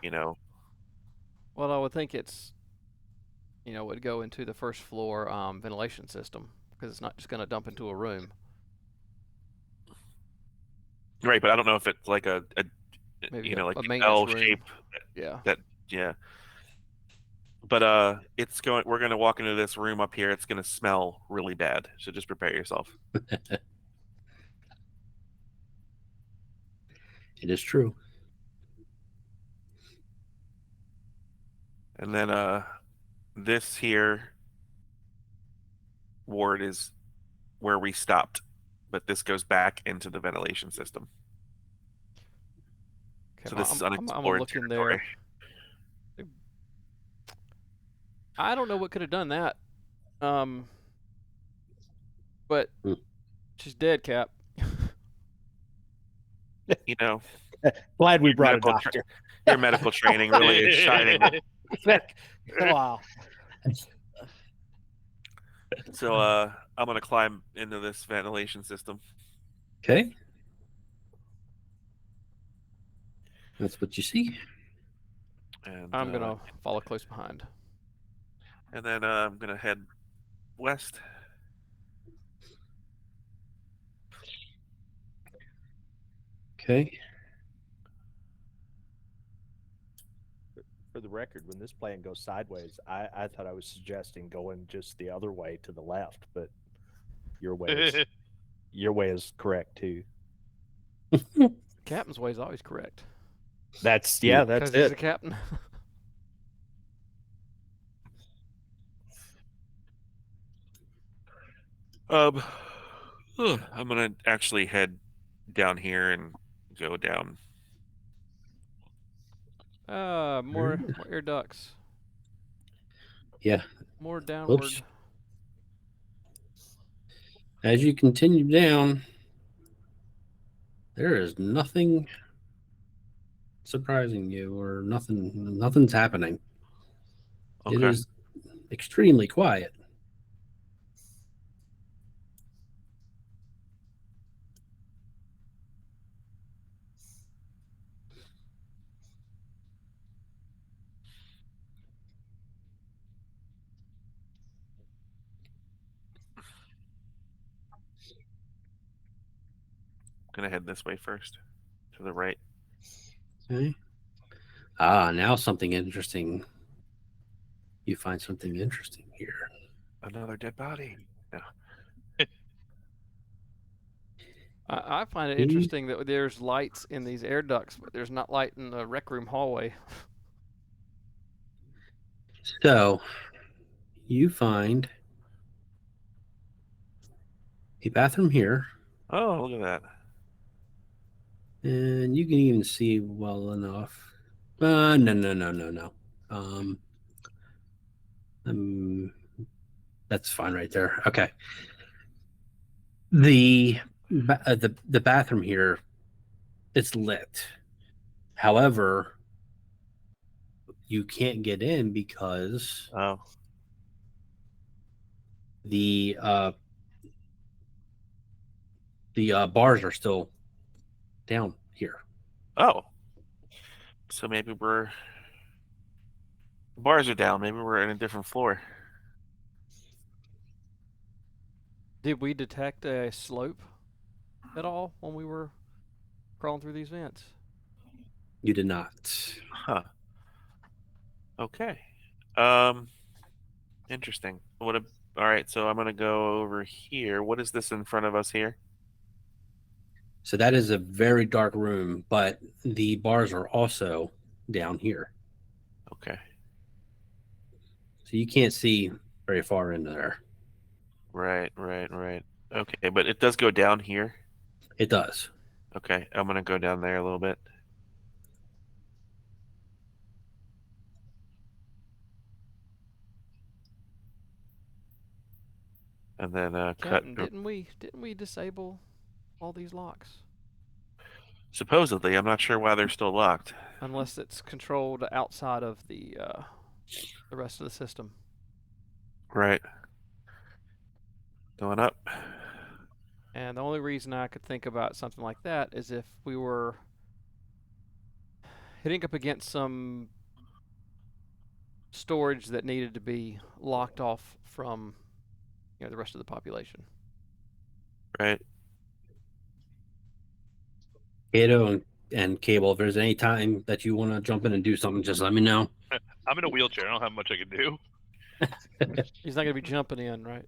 Well, I would think it's, would go into the first floor ventilation system, because it's not just going to dump into a room. Right, but I don't know if it's like a Maybe like a an maintenance L room. shape. Yeah. Yeah. But we're gonna walk into this room up here. It's gonna smell really bad. So just prepare yourself. It is true. And then this here ward is where we stopped, but this goes back into the ventilation system. Okay, So this is I'm unexplored look in territory. there. I don't know what could have done that. But she's dead, Cap. Glad we brought a doctor. Your medical training really is shining. Wow. So I'm gonna climb into this ventilation system. Okay. That's what you see. And I'm gonna follow close behind. And then I'm gonna head west. Okay. For the record, when this plan goes sideways, I thought I was suggesting going just the other way to the left, but your way is correct too. Captain's way is always correct. That's He's it. a captain. I'm gonna actually head down here and go down. More air ducts. Yeah. More downward. Oops. As you continue down, there is nothing surprising you, or nothing's happening. Okay. It is extremely quiet. Gonna head this way first, to the right. Okay. Now something interesting. You find something interesting here. Another dead body. Yeah. I find it You- interesting that there's lights in these air ducts, but there's not light in the rec room hallway. So you find a bathroom here, Oh, look at that. and you can even see well enough. No. Um, that's fine right there. Okay. The bathroom here, it's lit. However, you can't get in because Oh, the bars are still down here. oh. So maybe the bars are down. Maybe we're in a different floor. Did we detect a slope at all when we were crawling through these vents? You did not. Huh. Okay. Interesting. All right, so I'm gonna go over here. What is this in front of us here? So that is a very dark room, but the bars are also down here. Okay. So you can't see very far into there. Right. Okay, but it does go down here. It does. Okay, I'm gonna go down there a little bit. And then Captain, didn't we disable all these locks? Supposedly, I'm not sure why they're still locked. Unless it's controlled outside of the rest of the system. Right. Going up. And the only reason I could think about something like that is if we were hitting up against some storage that needed to be locked off from, the rest of the population. Right. Kato and Cable, if there's any time that you want to jump in and do something, just let me know. I'm in a wheelchair. I don't have much I can do. He's not going to be jumping in, right?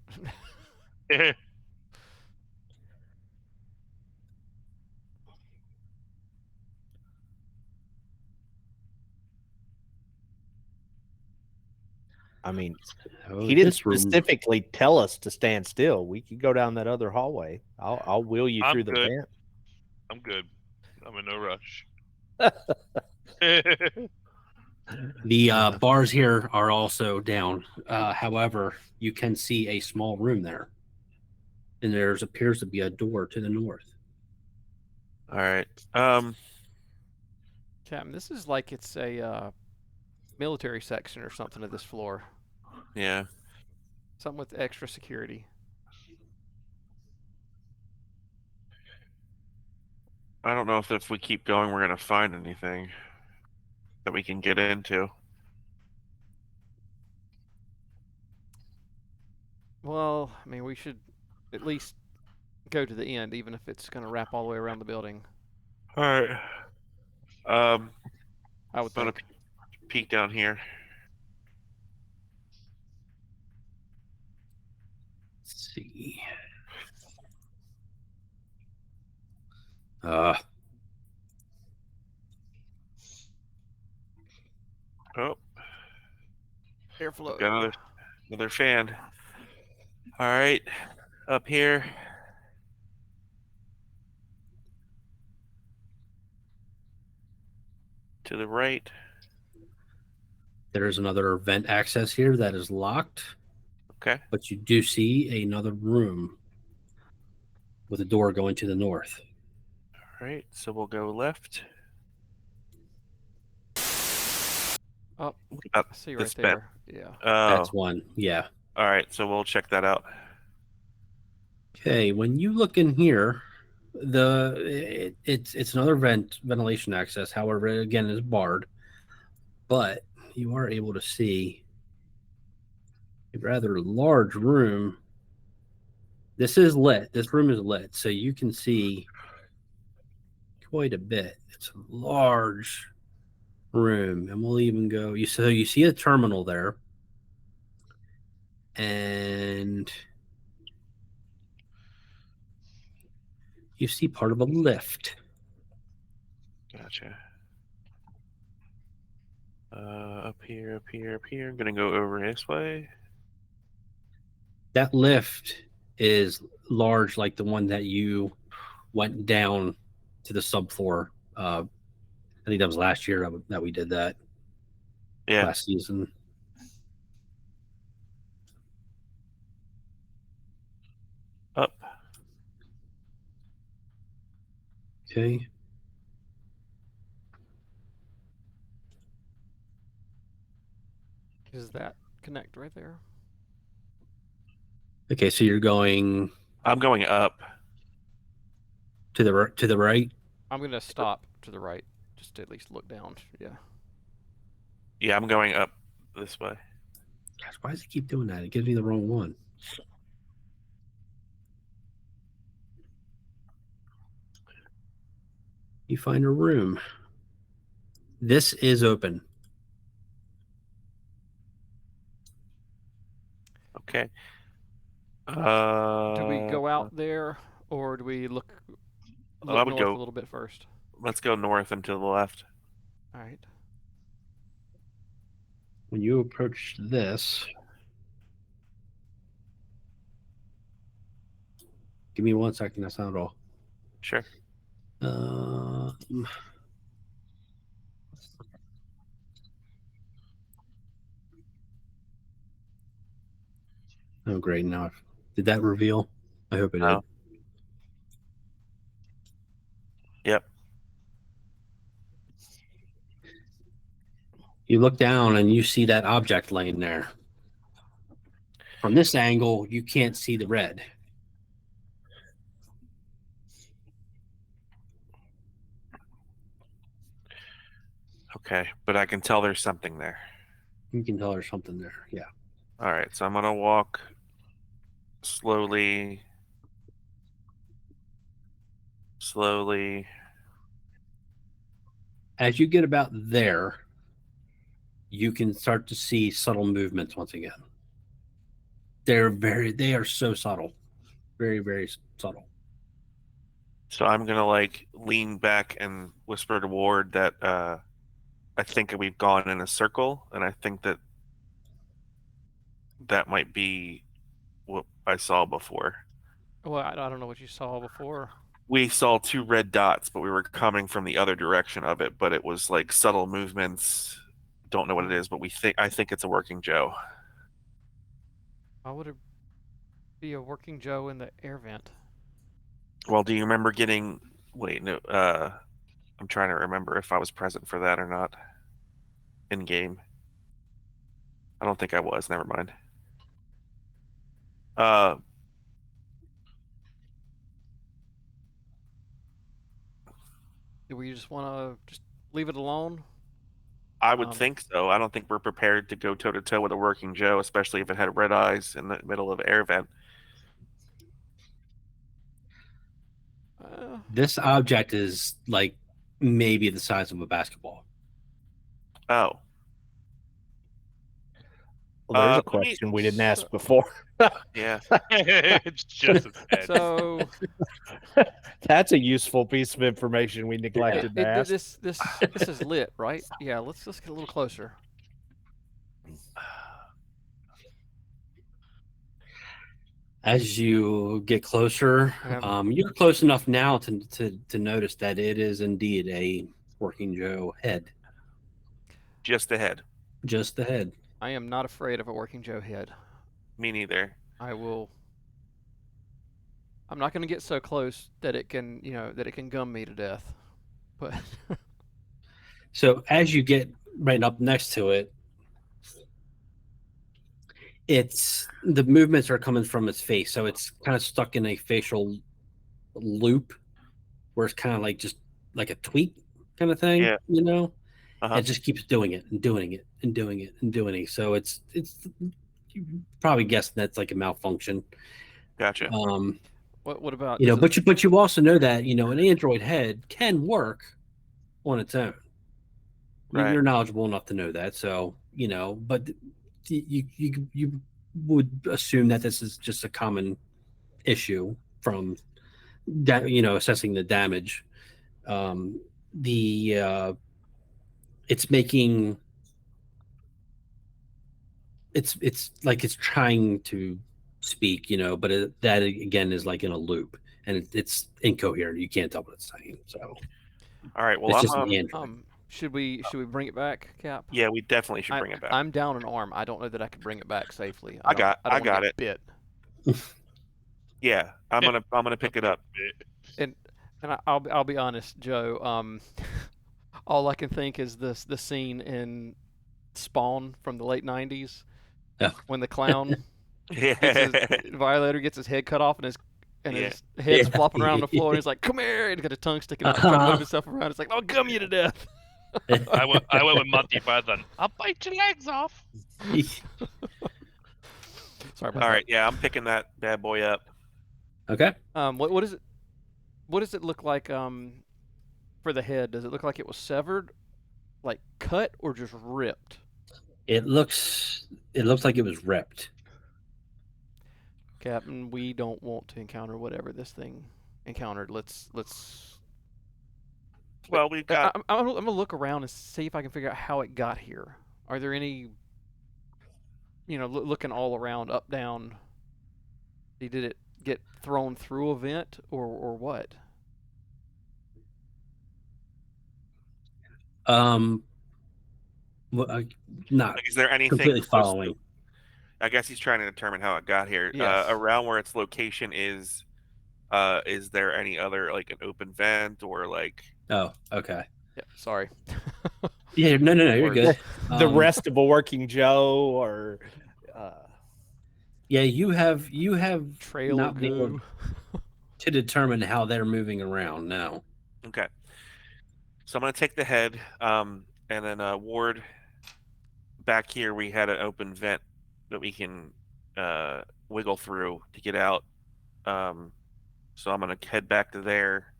I mean, Oh, he didn't this room- specifically tell us to stand still. We could go down that other hallway. I'll wheel you I'm through the good. vent. I'm good. I'm in no rush. The bars here are also down. However, you can see a small room there, and there appears to be a door to the north. All right. Captain, this is like it's a military section or something of this floor. Yeah. Something with extra security. I don't know if we keep going, we're gonna find anything that we can get into. Well, I mean, we should at least go to the end, even if it's going to wrap all the way around the building. All right. I would I'm gonna think. peek down here. Let's see. Oh, Airflow. got another fan. All right, up here. To the right. There's another vent access here that is locked, Okay. but you do see another room with a door going to the north. All right, so we'll go left. Oh, What about I see right this vent? there. Yeah. Oh, That's one. Yeah. all right, so we'll check that out. Okay. When you look in here, it's another ventilation access. However, again, is barred, but you are able to see a rather large room. This is lit. This room is lit, so you can see quite a bit. It's a large room, and we'll even go. So you see a terminal there, and you see part of a lift. Gotcha. Up here, up here, up here. I'm gonna go over this way. That lift is large, like the one that you went down to the subfloor. I think that was last year that we did that. Yeah. Last season. Up. Okay. Is that connect right there? Okay, so you're going I'm going up. to the right. I'm gonna stop to the right, just to at least look down. Yeah. Yeah, I'm going up this way. Gosh, why does it keep doing that? It gives me the wrong one. You find a room. This is open. Okay. Do we go out there, or do we look I would north go- a little bit first? Let's go north and to the left. All right. When you approach this, give me 1 second. That's not all. Sure. Oh, great. Now, did that reveal? I hope it did. No. Yep. You look down and you see that object laying there. From this angle, you can't see the red. Okay, but I can tell there's something there. You can tell there's something there. Yeah. All right, so I'm gonna walk slowly. As you get about there, you can start to see subtle movements once again. They are so subtle. Very, very subtle. So I'm gonna like lean back and whisper to Ward that I think we've gone in a circle, and I think that might be what I saw before. Well, I don't know what you saw before. We saw 2 red dots, but we were coming from the other direction of it, but it was like subtle movements. Don't know what it is, but I think it's a working Joe. Why would it be a working Joe in the air vent? Well, do you remember getting wait, no, I'm trying to remember if I was present for that or not. In game. I don't think I was, never mind. Do we just want to just leave it alone? I would think so. I don't think we're prepared to go toe to toe with a working Joe, especially if it had red eyes in the middle of an air vent. This object is like maybe the size of a basketball. Oh. Well, there's a question we didn't ask before. Yeah. It's just as bad. So that's a useful piece of information we neglected to ask. this is lit, right? Yeah, let's get a little closer. As you get closer, you're close enough now to notice that it is indeed a working Joe head. Just the head. Just the head. I am not afraid of a working Joe head. Me neither. I'm not going to get so close that it can, that it can gum me to death. But so as you get right up next to it, the movements are coming from its face, so it's kind of stuck in a facial loop where it's kind of like just like a tweak kind of thing. Yeah. It just keeps doing it and doing it and doing it and doing it. So it's you probably guessing that's like a malfunction. Gotcha. What about but you also know that an Android head can work on its own. Right. You're knowledgeable enough to know that. So but you would assume that this is just a common issue from assessing the damage. It's making it's like it's trying to speak, but that again is like in a loop, and it's incoherent. You can't tell what it's saying. So, All right. Well, it's I'm just an android. Should we bring it back, Cap? yeah, we definitely should bring it back. I'm down an arm. I don't know that I could bring it back safely. I don't wanna got get it. Bit. Yeah, I'm gonna pick it up. And I'll be honest, Joe. All I can think is the scene in Spawn from the late '90s Yeah. when the clown Yeah. Violator gets his head cut off and his Yeah. head's Yeah. flopping around the floor and he's like, "Come here!" and he's got his tongue sticking out, trying to move himself around. It's like, "I'll gum you to death." I went with Monty Python. I'll bite your legs off. Sorry about All that. right. Yeah, I'm picking that bad boy up. Okay. What is it? What does it look like? For the head, does it look like it was severed, like cut, or just ripped? It looks like it was ripped. Captain, we don't want to encounter whatever this thing encountered. Let's. Well, we've got. I'm gonna look around and see if I can figure out how it got here. Are there any? Looking all around, up, down. Did it get thrown through a vent, or what? Well, not Like, is there anything completely close following. I guess he's trying to determine how it got here. Yes. Around where its location is there any other like an open vent or like? Oh, okay. Yeah, sorry. Yeah, no, you're good. The rest of a working Joe, or Yeah, you have Trail not of been able goo. to determine how they're moving around now. Okay. So I'm gonna take the head, and then Ward. Back here, we had an open vent that we can wiggle through to get out. So I'm gonna head back to there.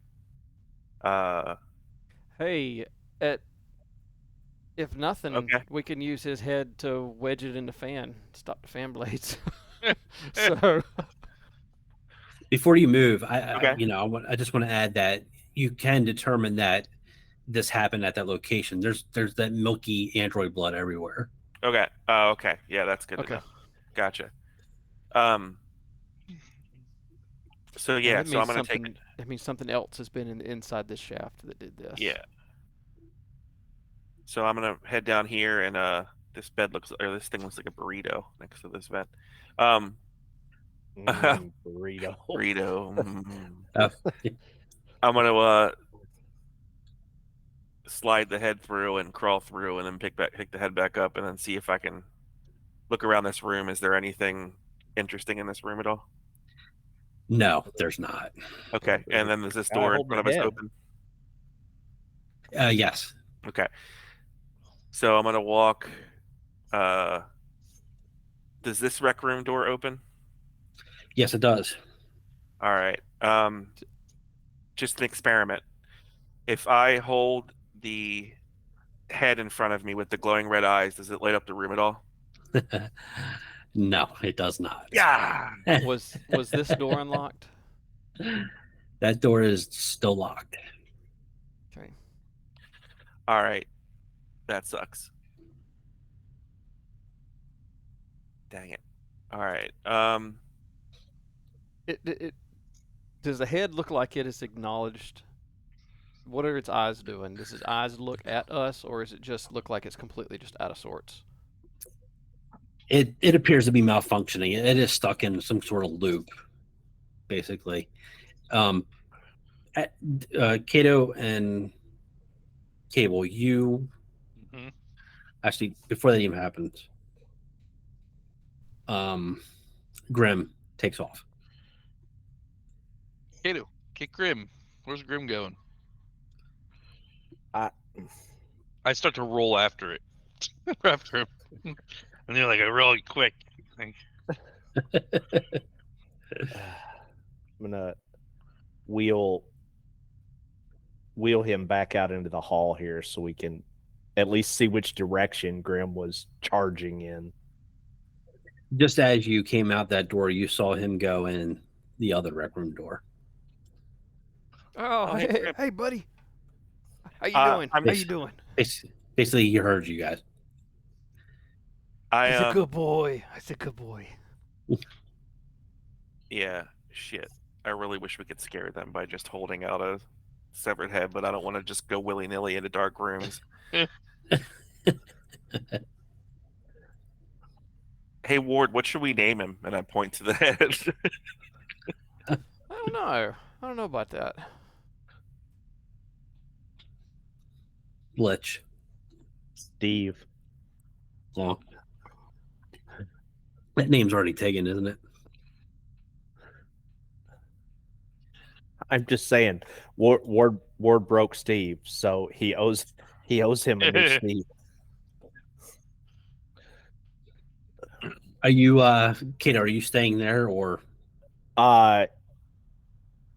Hey, if nothing, Okay. we can use his head to wedge it in the fan, stop the fan blades. So, Before you move, Okay. I just want to add that you can determine that this happened at that location. There's that milky android blood everywhere. Okay. Okay. Yeah, that's good to Okay. know. Gotcha. So and yeah, it so I'm means gonna take something. It means something else has been inside this shaft that did this. Yeah. So I'm gonna head down here, and this thing looks like a burrito next to this vent. burrito. Burrito. Oh. I'm gonna slide the head through and crawl through, and then pick the head back up, and then see if I can look around this room. Is there anything interesting in this room at all? No, there's not. Okay, and then there's this Guy door in holding front of the us head. open. Yes. Okay, so I'm gonna walk. Does this rec room door open? Yes, it does. All right. Just an experiment. If I hold the head in front of me with the glowing red eyes, does it light up the room at all? No, it does not. Yeah. Was this door unlocked? That door is still locked. Okay. All right. That sucks. Dang it. All right. It does the head look like it is acknowledged? What are its eyes doing? Does its eyes look at us, or does it just look like it's completely just out of sorts? It appears to be malfunctioning. It is stuck in some sort of loop, basically. Kato and Cable, you Mhm. actually, before that even happens, Grim takes off. Kato, kick Grim. Where's Grim going? I start to roll after it. After him. And they're like a really quick. Like, I'm gonna wheel him back out into the hall here so we can at least see which direction Grim was charging in. Just as you came out that door, you saw him go in the other rec room door. Oh, hey, hey, Grim. hey, buddy. How you doing? I'm How you doing? Basically, he heard you guys. He's a I good boy. He's a good boy. yeah, shit. I really wish we could scare them by just holding out a severed head, but I don't want to just go willy-nilly into dark rooms. Hey Ward, what should we name him? And I point to the head. I don't know. I don't know about that. Glitch. Steve. Well, that name's already taken, isn't it? I'm just saying, Ward broke Steve, so he owes him a new Steve. Are you, Kate? Are you staying there or?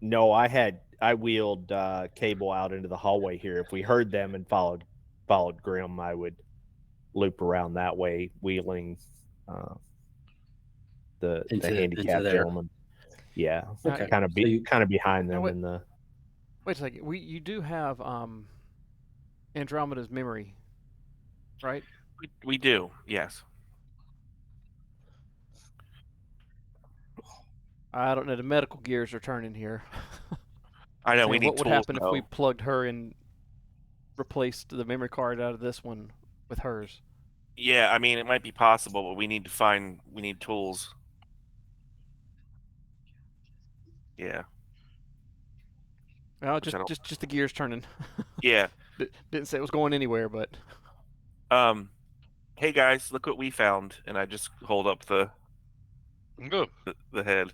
No, I wheeled Cable out into the hallway here. If we heard them and followed Grim, I would loop around that way, wheeling the handicapped there. gentleman. Yeah, Okay. kind of behind them wait. in the. Wait a second. You do have Andromeda's memory, right? We do, yes. I don't know. The medical gears are turning here. I know So we need what would tools, happen if we though. plugged her and replaced the memory card out of this one with hers? Yeah, I mean it might be possible, but we need tools. Yeah. Well, Which I don't- just the gears turning. Yeah. Didn't say it was going anywhere, but Hey guys, look what we found, and I just hold up the Go. the head.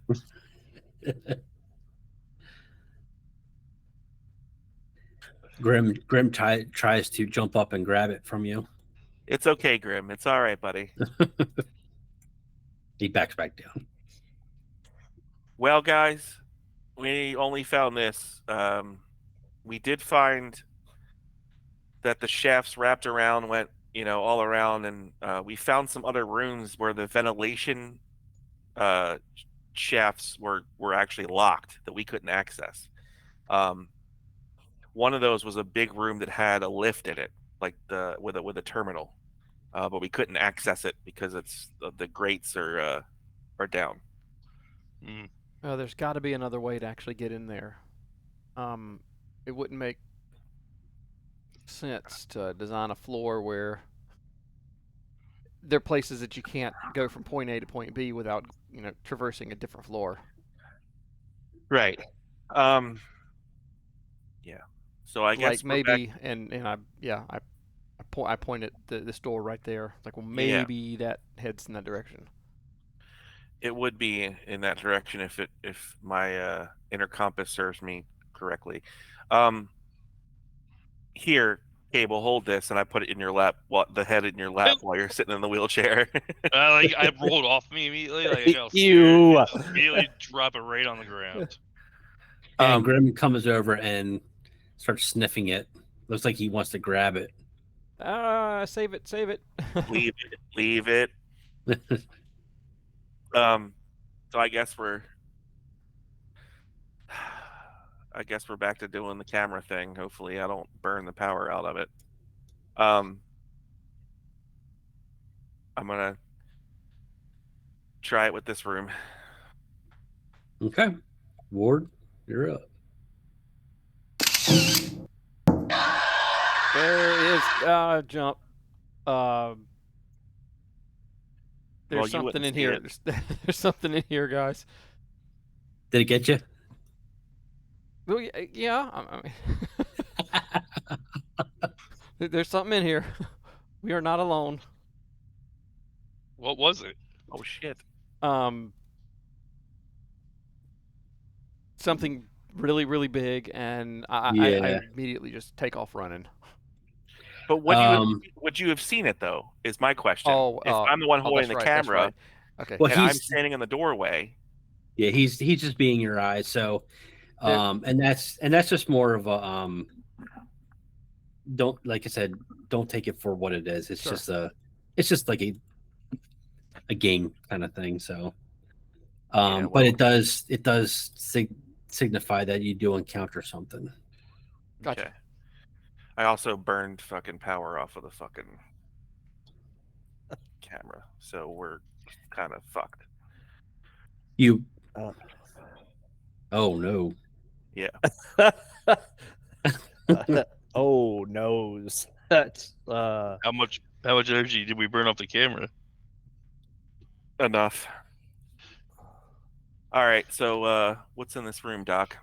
Grim tries to jump up and grab it from you. It's okay, Grim. It's all right, buddy. He backs back down. Well, guys, we only found this. We did find that the shafts wrapped around, went, all around, and we found some other rooms where the ventilation shafts were actually locked that we couldn't access. One of those was a big room that had a lift in it, like with a terminal, but we couldn't access it because the grates are down. Mm. there's got to be another way to actually get in there. It wouldn't make sense to design a floor where there are places that you can't go from point A to point B without, traversing a different floor. Right. Yeah. So I guess like maybe, and I pointed this door right there. Like, well, maybe that heads in that direction. it would be in that direction if my inner compass serves me correctly. Here, Cable, hold this, and I put it in your lap, the head in your lap while you're sitting in the wheelchair. I rolled off me immediately. Like I got scared, You. and just immediately drop it right on the ground. And Grim comes over and starts sniffing it. Looks like he wants to grab it. Save it. Leave it. So I guess we're back to doing the camera thing. Hopefully I don't burn the power out of it. I'm gonna try it with this room. Okay. Ward, you're up. There is jump. There's something in here. There's something in here, guys. Did it get you? Well, yeah. I mean, there's something in here. We are not alone. What was it? Oh shit. Something really, really big, and I immediately just take off running. But would you have seen it though? Is my question. If I'm the one holding the camera, right. Okay, well, and I'm standing in the doorway. Yeah, he's just being your eyes. So, and that's just more of a don't, like I said, don't take it for what it is. It's just like a game kind of thing. So, but it does signify that you do encounter something. Gotcha. Okay. I also burned fucking power off of the fucking camera, so we're kind of fucked. You. Uh. Oh no. Yeah. Oh noes. That's How much energy did we burn off the camera? Enough. All right. So what's in this room, Doc?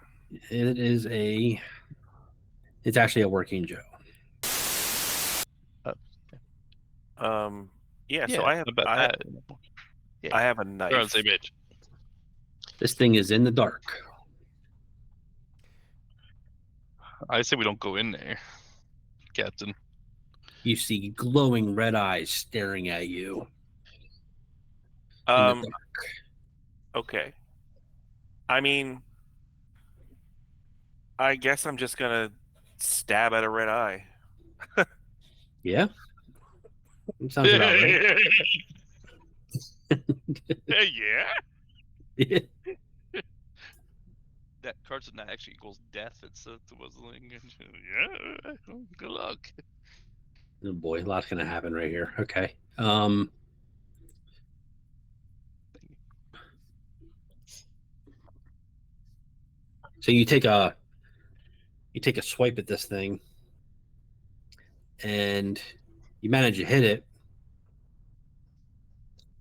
It's actually a working Joe. Yeah. So I have about I, that. I have a They're on the knife. same page. This thing is in the dark. I say we don't go in there, Captain. You see glowing red eyes staring at you. In the dark. Okay. I mean, I guess I'm just gonna stab at a red eye. Yeah. Sounds about right. Yeah. Yeah. That cards not actually equals death. It's whistling. Yeah. Good luck. Oh boy, a lot's gonna happen right here. Okay. So you take a swipe at this thing, and you manage to hit it,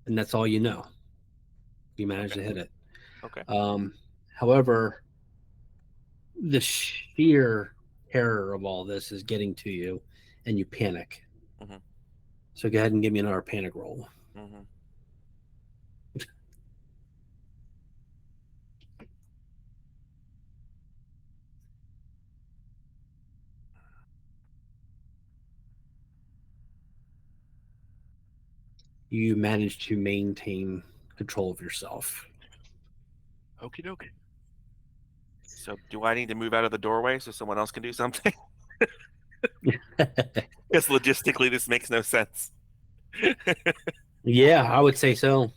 and that's all you know. You manage to hit it. Okay. However, the sheer terror of all this is getting to you, and you panic. Mm-hmm. So go ahead and give me another panic roll. Mm-hmm. You manage to maintain control of yourself. Okie dokie. So do I need to move out of the doorway so someone else can do something? Because logistically this makes no sense. Yeah, I would say so.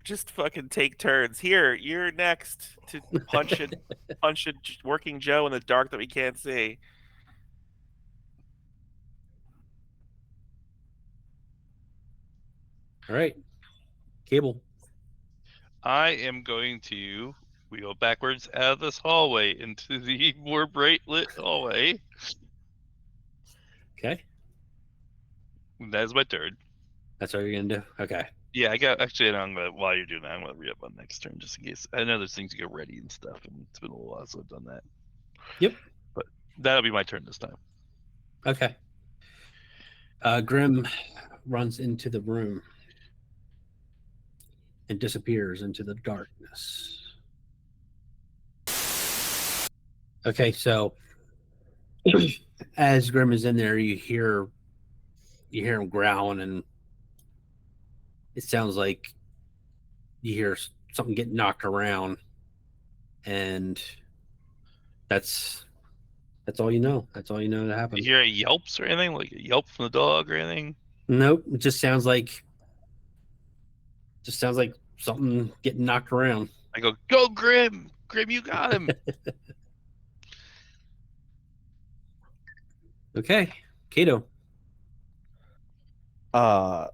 Just fucking take turns. Here, you're next to punch a working Joe in the dark that we can't see. All right. Cable. I am going to wheel backwards out of this hallway into the more bright lit hallway. Okay. That is my turn. That's what you're going to do? Okay. Yeah, I'm gonna, while you're doing that, I'm gonna re-up on next turn just in case. I know there's things to get ready and stuff, and it's been a little while since I've done that. Yep. But that'll be my turn this time. Okay. Grim runs into the room and disappears into the darkness. Okay, so as Grim is in there, you hear him growling, and it sounds like you hear something getting knocked around, and that's all you know. That's all you know that happened. You hear any yelps or anything, like a yelp from the dog or anything? Nope, it just sounds like something getting knocked around. I go Grim! Grim, you got him! Okay, Kato. I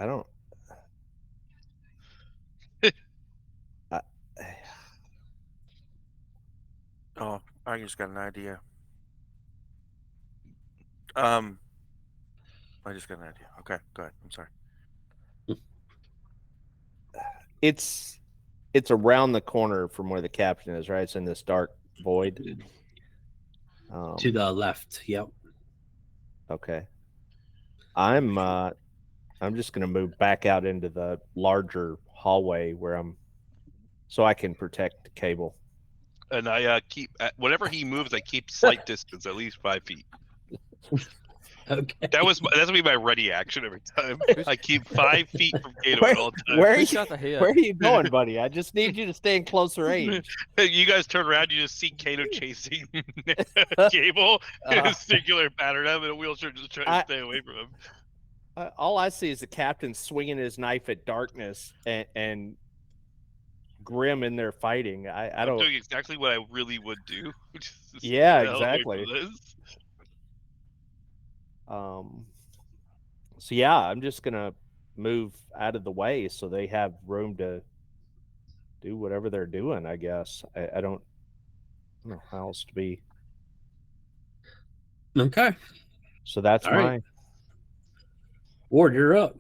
don't. Oh, I just got an idea. I just got an idea. Okay, go ahead. I'm sorry. It's around the corner from where the captain is, right? It's in this dark void. To the left. Yep. Okay. I'm just gonna move back out into the larger hallway so I can protect the cable. And I keep, whenever he moves, I keep slight distance, at least 5 feet. Okay. That's gonna be my ready action every time. I keep 5 feet from Kato at all times. Where are Who shot the head? Where are you going, buddy? I just need you to stay in closer range. You guys turn around, you just see Kato chasing Cable in a singular pattern. I'm in a wheelchair just trying to stay away from him. All I see is the captain swinging his knife at darkness and Grim in there fighting. I I'm don't. doing exactly what I really would do. Which is to stay Yeah, the hell away from exactly. this. So yeah, I'm just gonna move out of the way so they have room to do whatever they're doing. I guess I don't know how else to be. Okay. So that's All right. my. Ward, you're up.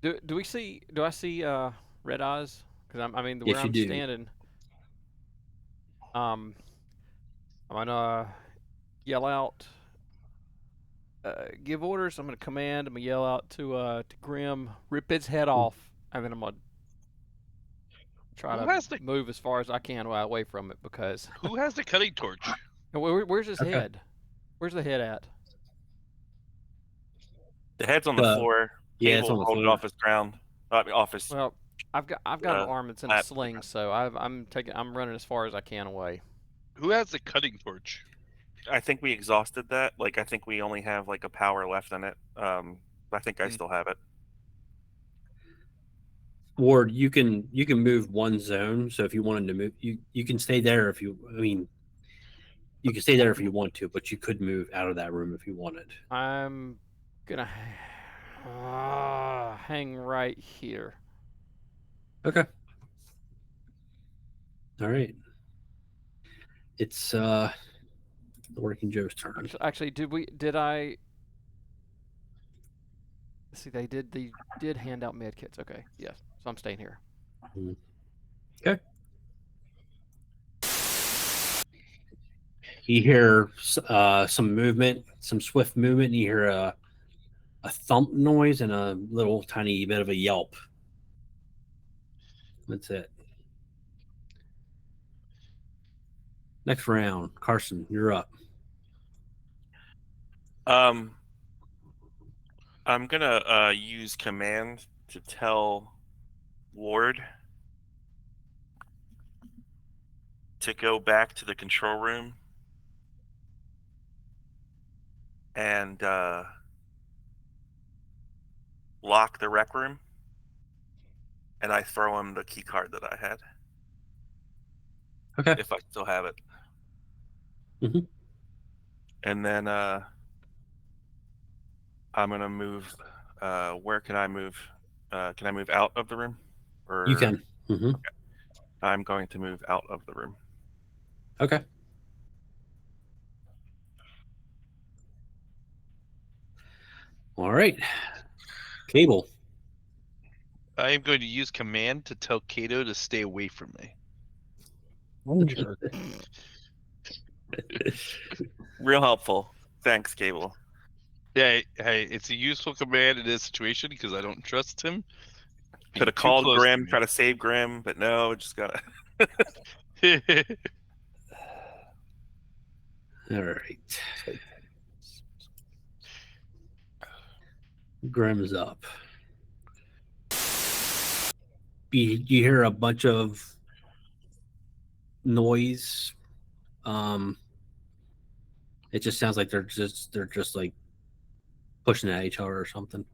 Do I see red eyes? Because I mean where Yes, you I'm do. standing. I'm gonna yell out, give orders. I'm gonna command. I'm gonna yell out to Grim, rip its head off, and then I'm gonna try Who to has the move as far as I can away from it because. Who has the cutting torch? Where's his Okay. head? Where's the head at? The head's on the floor. Yeah, it's Cable on the rolled it floor. off his ground. Off his. Well, I've got an arm that's in a lap. sling, so I'm running as far as I can away. Who has the cutting torch? I think we exhausted that. Like, I think we only have like a power left in it. I think I still have it. Ward, you can move one zone. So if you wanted to move, you can stay there if you. I mean, you can stay there if you want to, but you could move out of that room if you wanted. I'm gonna hang right here. Okay. All right. It's Working Joe's turn. Actually, did I? See, they did hand out med kits. Okay, yes. So I'm staying here. Okay. You hear some movement, some swift movement. And you hear a thump noise and a little tiny bit of a yelp. That's it. Next round, Carson, you're up. I'm gonna use command to tell Ward to go back to the control room and lock the rec room. And I throw him the key card that I had. Okay. If I still have it. Mm-hmm. And then I'm gonna move. Where can I move? Can I move out of the room? Or You can. Mm-hmm. Okay. I'm going to move out of the room. Okay. All right. Cable. I am going to use command to tell Kato to stay away from me. Real helpful. Thanks, Cable. Yeah, hey, it's a useful command in this situation because I don't trust him. Could have called Grim, try to save Grim, but no, just gotta. All right. Grim's up. You hear a bunch of noise. It just sounds like they're just like pushing at each other or something.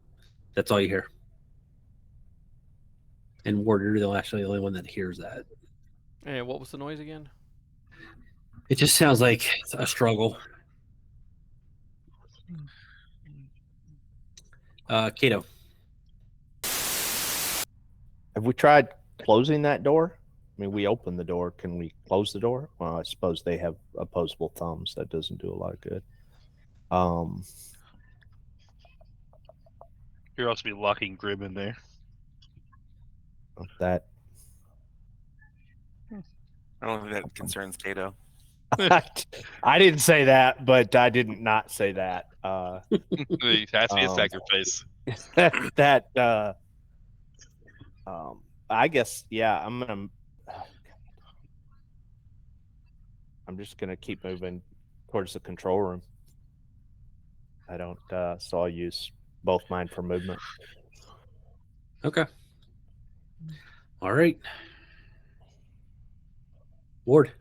That's all you hear. And Ward, you're actually the only one that hears that. And what was the noise again? It just sounds like a struggle. Kato. Have we tried closing that door? I mean, we opened the door. Can we close the door? Well, I suppose they have opposable thumbs. That doesn't do a lot of good. You're also be locking Grim in there. That I don't think that concerns Kato. I didn't say that, but I didn't not say that. It has to be a sacrifice. I guess, yeah, I'm just gonna keep moving towards the control room. I don't so I'll use both mine for movement. Okay. All right. Ward.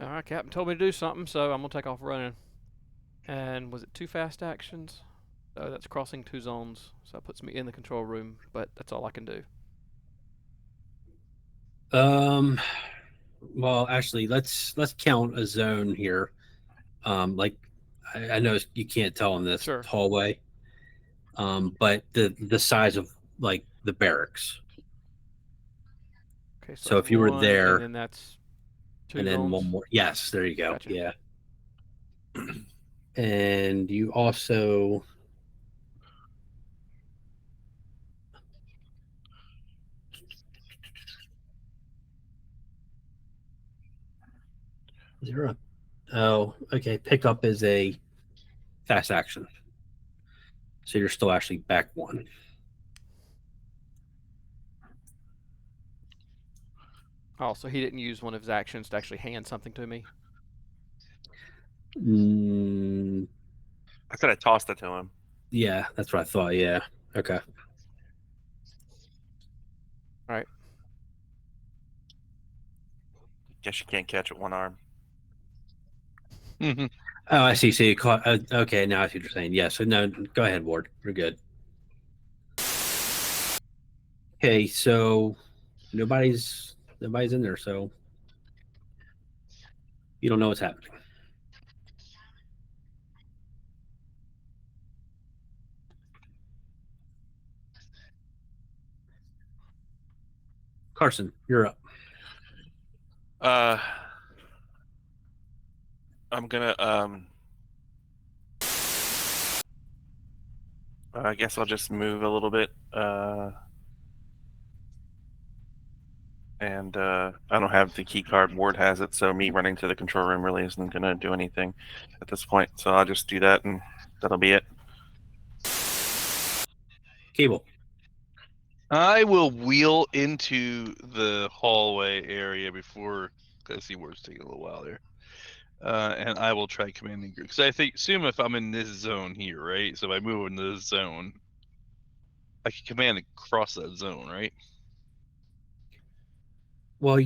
All right, Captain told me to do something, so I'm gonna take off running. And was it 2 fast actions? So that's crossing 2 zones. So that puts me in the control room, but that's all I can do. Well, actually, let's count a zone here. Like I know you can't tell in this Sure. hallway, but the size of like the barracks. Okay, So if you were 1, there, and then that's 2 and then zones. one more. Yes, there you go. Gotcha. Yeah. And you also zero. Oh, okay. Pickup is a fast action. So you're still actually back 1. Oh, so he didn't use one of his actions to actually hand something to me? I said I tossed it to him. Yeah, that's what I thought. Yeah. Okay. All right. Guess you can't catch it 1 arm. Oh, I see. So you caught. Okay, now I see what you're saying. Yeah. So no, go ahead, Ward. We're good. Okay, so nobody's in there, so you don't know what's happening. Carson, you're up. I'm gonna I guess I'll just move a little bit. And I don't have the key card. Ward has it, so me running to the control room really isn't gonna do anything at this point. So I'll just do that, and that'll be it. Cable. I will wheel into the hallway area before I see Ward's taking a little while there. And I will try commanding group, because assume if I'm in this zone here, right? So if I move into this zone, I can command across that zone, right? Well,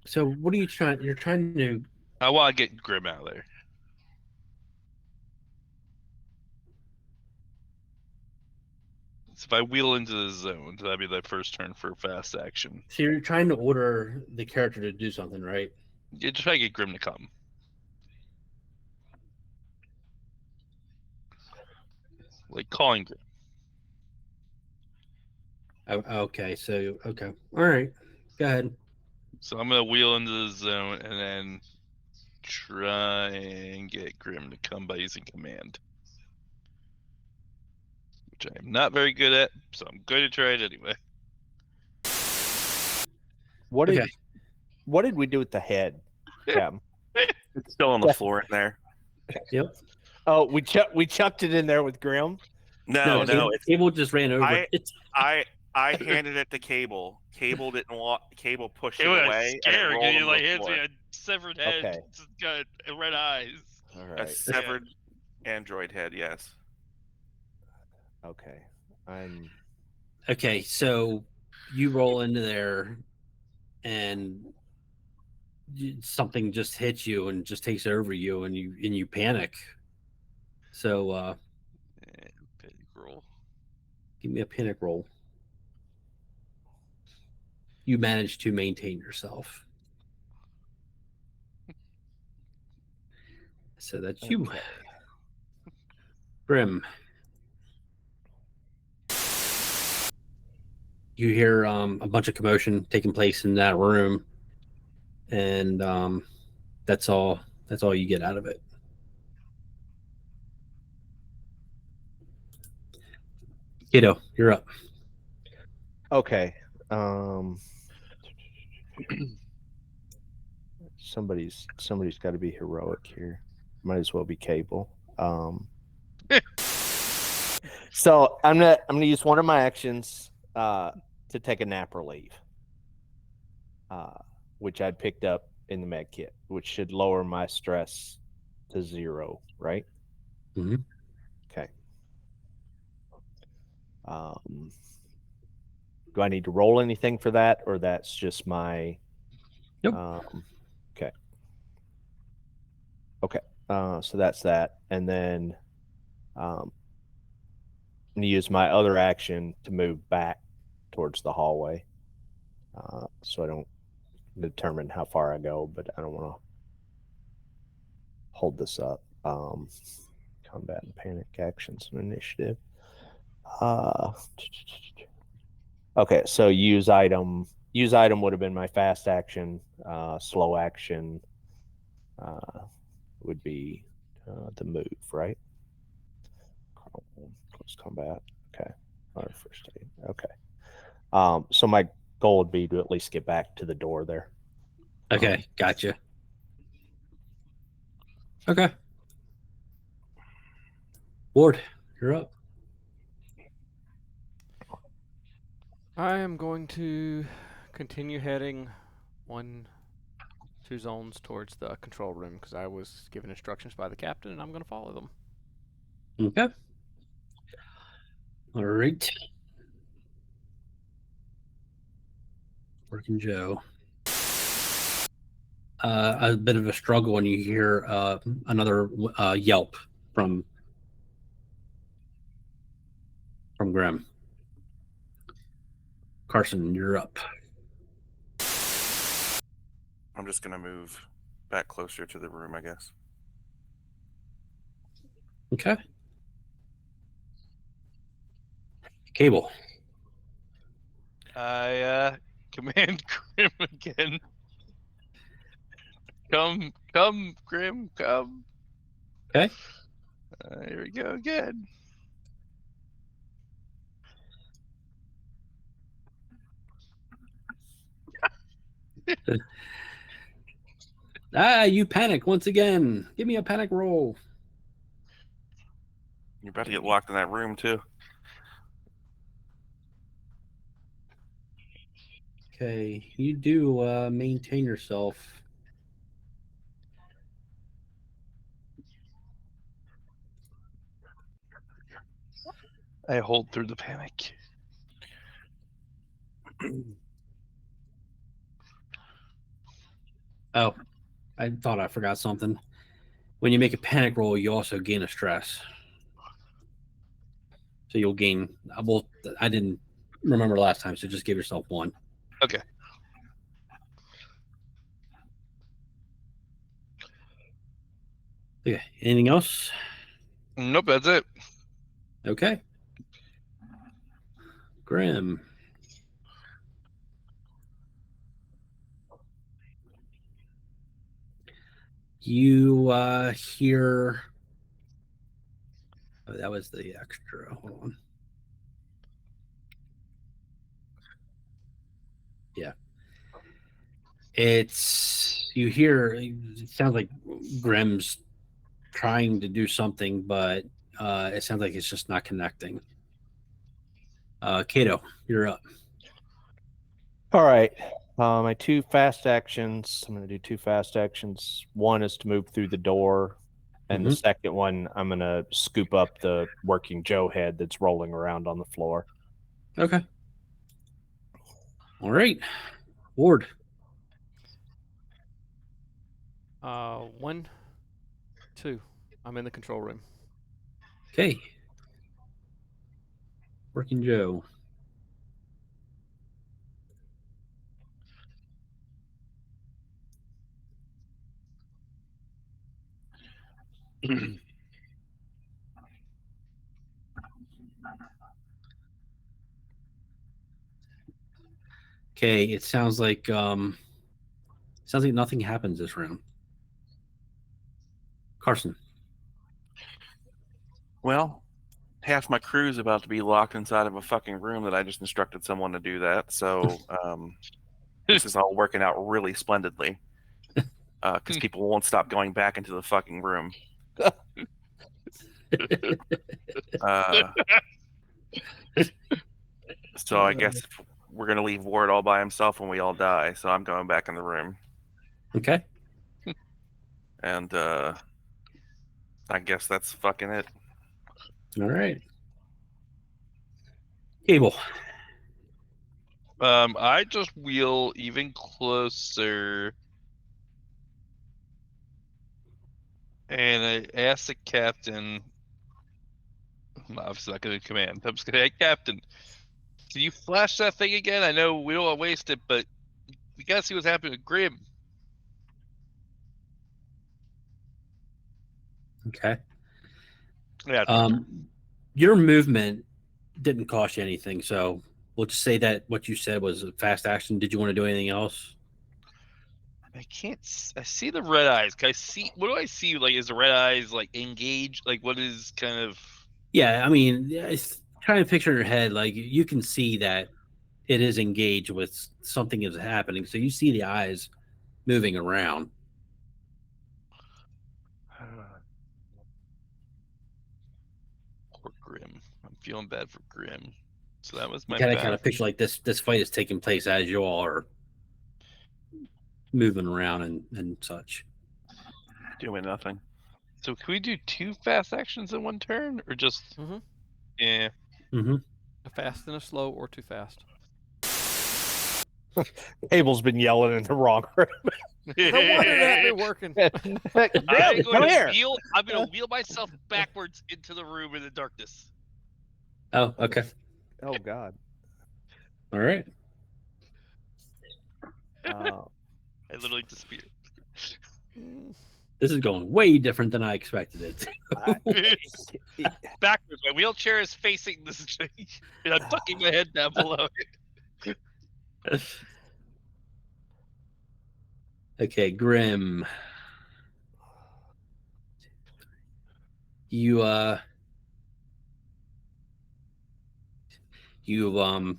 so what are you trying? You're trying to. I want to get Grim out of there. So if I wheel into the zone, that'd be the first turn for fast action. So you're trying to order the character to do something, right? Yeah, just try to get Grim to come. Like calling Grim. Okay. So okay. All right. Go ahead. So I'm gonna wheel into the zone and then try and get Grim to come by using command, which I am not very good at, so I'm going to try it anyway. What did we do with the head, Captain? It's still on the floor in there. Yep. Oh, we chucked it in there with Grim. No, it's Cable just ran over it. I handed it to Cable. Cable didn't want. Cable pushed it It was away. scary And it because he rolled like on the hands me floor. a severed head, Okay. it's got red eyes. All A right. severed android head. Yes. Okay. Okay. So you roll into there, and something just hits you and just takes over you, and you panic. So Panic roll. give me a panic roll. You manage to maintain yourself. So that's you. Okay. Grim. You hear a bunch of commotion taking place in that room, and that's all you get out of it. Kiddo, you're up. Okay. Somebody's got to be heroic here. Might as well be Cable. So I'm gonna use one of my actions to take a nap relief, which I'd picked up in the med kit, which should lower my stress to 0. Right? Mm-hmm. Okay. Do I need to roll anything for that, or that's just my? Nope. Okay. Okay. So that's that, and then going to use my other action to move back towards the hallway. So I don't determine how far I go, but I don't want to hold this up. Combat and panic actions and initiative. Okay, so use item. Use item would have been my fast action. Slow action would be the move, right? Close combat. Okay. Or first aid. Okay. So my goal would be to at least get back to the door there. Okay, gotcha. Okay. Ward, you're up. I am going to continue heading 2 zones towards the control room because I was given instructions by the captain and I'm going to follow them. Okay. All right. Working Joe. A bit of a struggle when you hear another yelp from Grim. Carson, you're up. I'm just gonna move back closer to the room, I guess. Okay. Cable. I command Grim again. Come, Grim, come. Okay. Here we go again. You panic once again. Give me a panic roll. You're about to get locked in that room too. Okay, you do maintain yourself. I hold through the panic. Oh, I thought I forgot something. When you make a panic roll, you also gain a stress. So you'll gain. Well, I didn't remember last time, so just give yourself 1. Okay. Okay. Anything else? Nope, that's it. Okay. Grim. You hear. Oh, that was the extra. Hold on. Yeah. You hear, it sounds like Grim's trying to do something, but it sounds like it's just not connecting. Kato, you're up. All right. My 2 fast actions. I'm going to do 2 fast actions. One is to move through the door, and the second one, I'm going to scoop up the working Joe head that's rolling around on the floor. Okay. All right. Ward. 1, 2. I'm in the control room. Okay. Working Joe. Okay, it sounds like nothing happens this round. Carson. Well, half my crew's about to be locked inside of a fucking room that I just instructed someone to do that. So this is all working out really splendidly. Because people won't stop going back into the fucking room. So I guess we're gonna leave Ward all by himself when we all die. So I'm going back in the room. Okay. And I guess that's fucking it. All right. Cable. I just wheel even closer, and I ask the captain, I'm obviously not going to command. I'm just going to, hey, Captain, can you flash that thing again? I know we don't want to waste it, but we got to see what's happening with Grim. Okay. Yeah. Your movement didn't cost you anything, so we'll just say that what you said was a fast action. Did you want to do anything else? I can't. I see the red eyes. Can I see? What do I see? Like, is the red eyes like engaged? Like, what is kind of? Yeah, I mean, it's trying to picture in your head, like you can see that it is engaged with something is happening. So you see the eyes moving around. Poor Grim. I'm feeling bad for Grim. So that was You my kind bad. of picture like this fight is taking place as you all are moving around and such. Doing nothing. So can we do 2 fast actions in one turn, or just? Yeah. A fast and a slow, or too fast. Cable's been yelling in the wrong room. No wonder that been working. I'm Come here. going to wheel myself backwards into the room in the darkness. Oh, okay. Oh God. All right. I literally disappeared. This is going way different than I expected it. Backwards. My wheelchair is facing this thing, and I'm tucking my head down below it. Okay, Grim. You you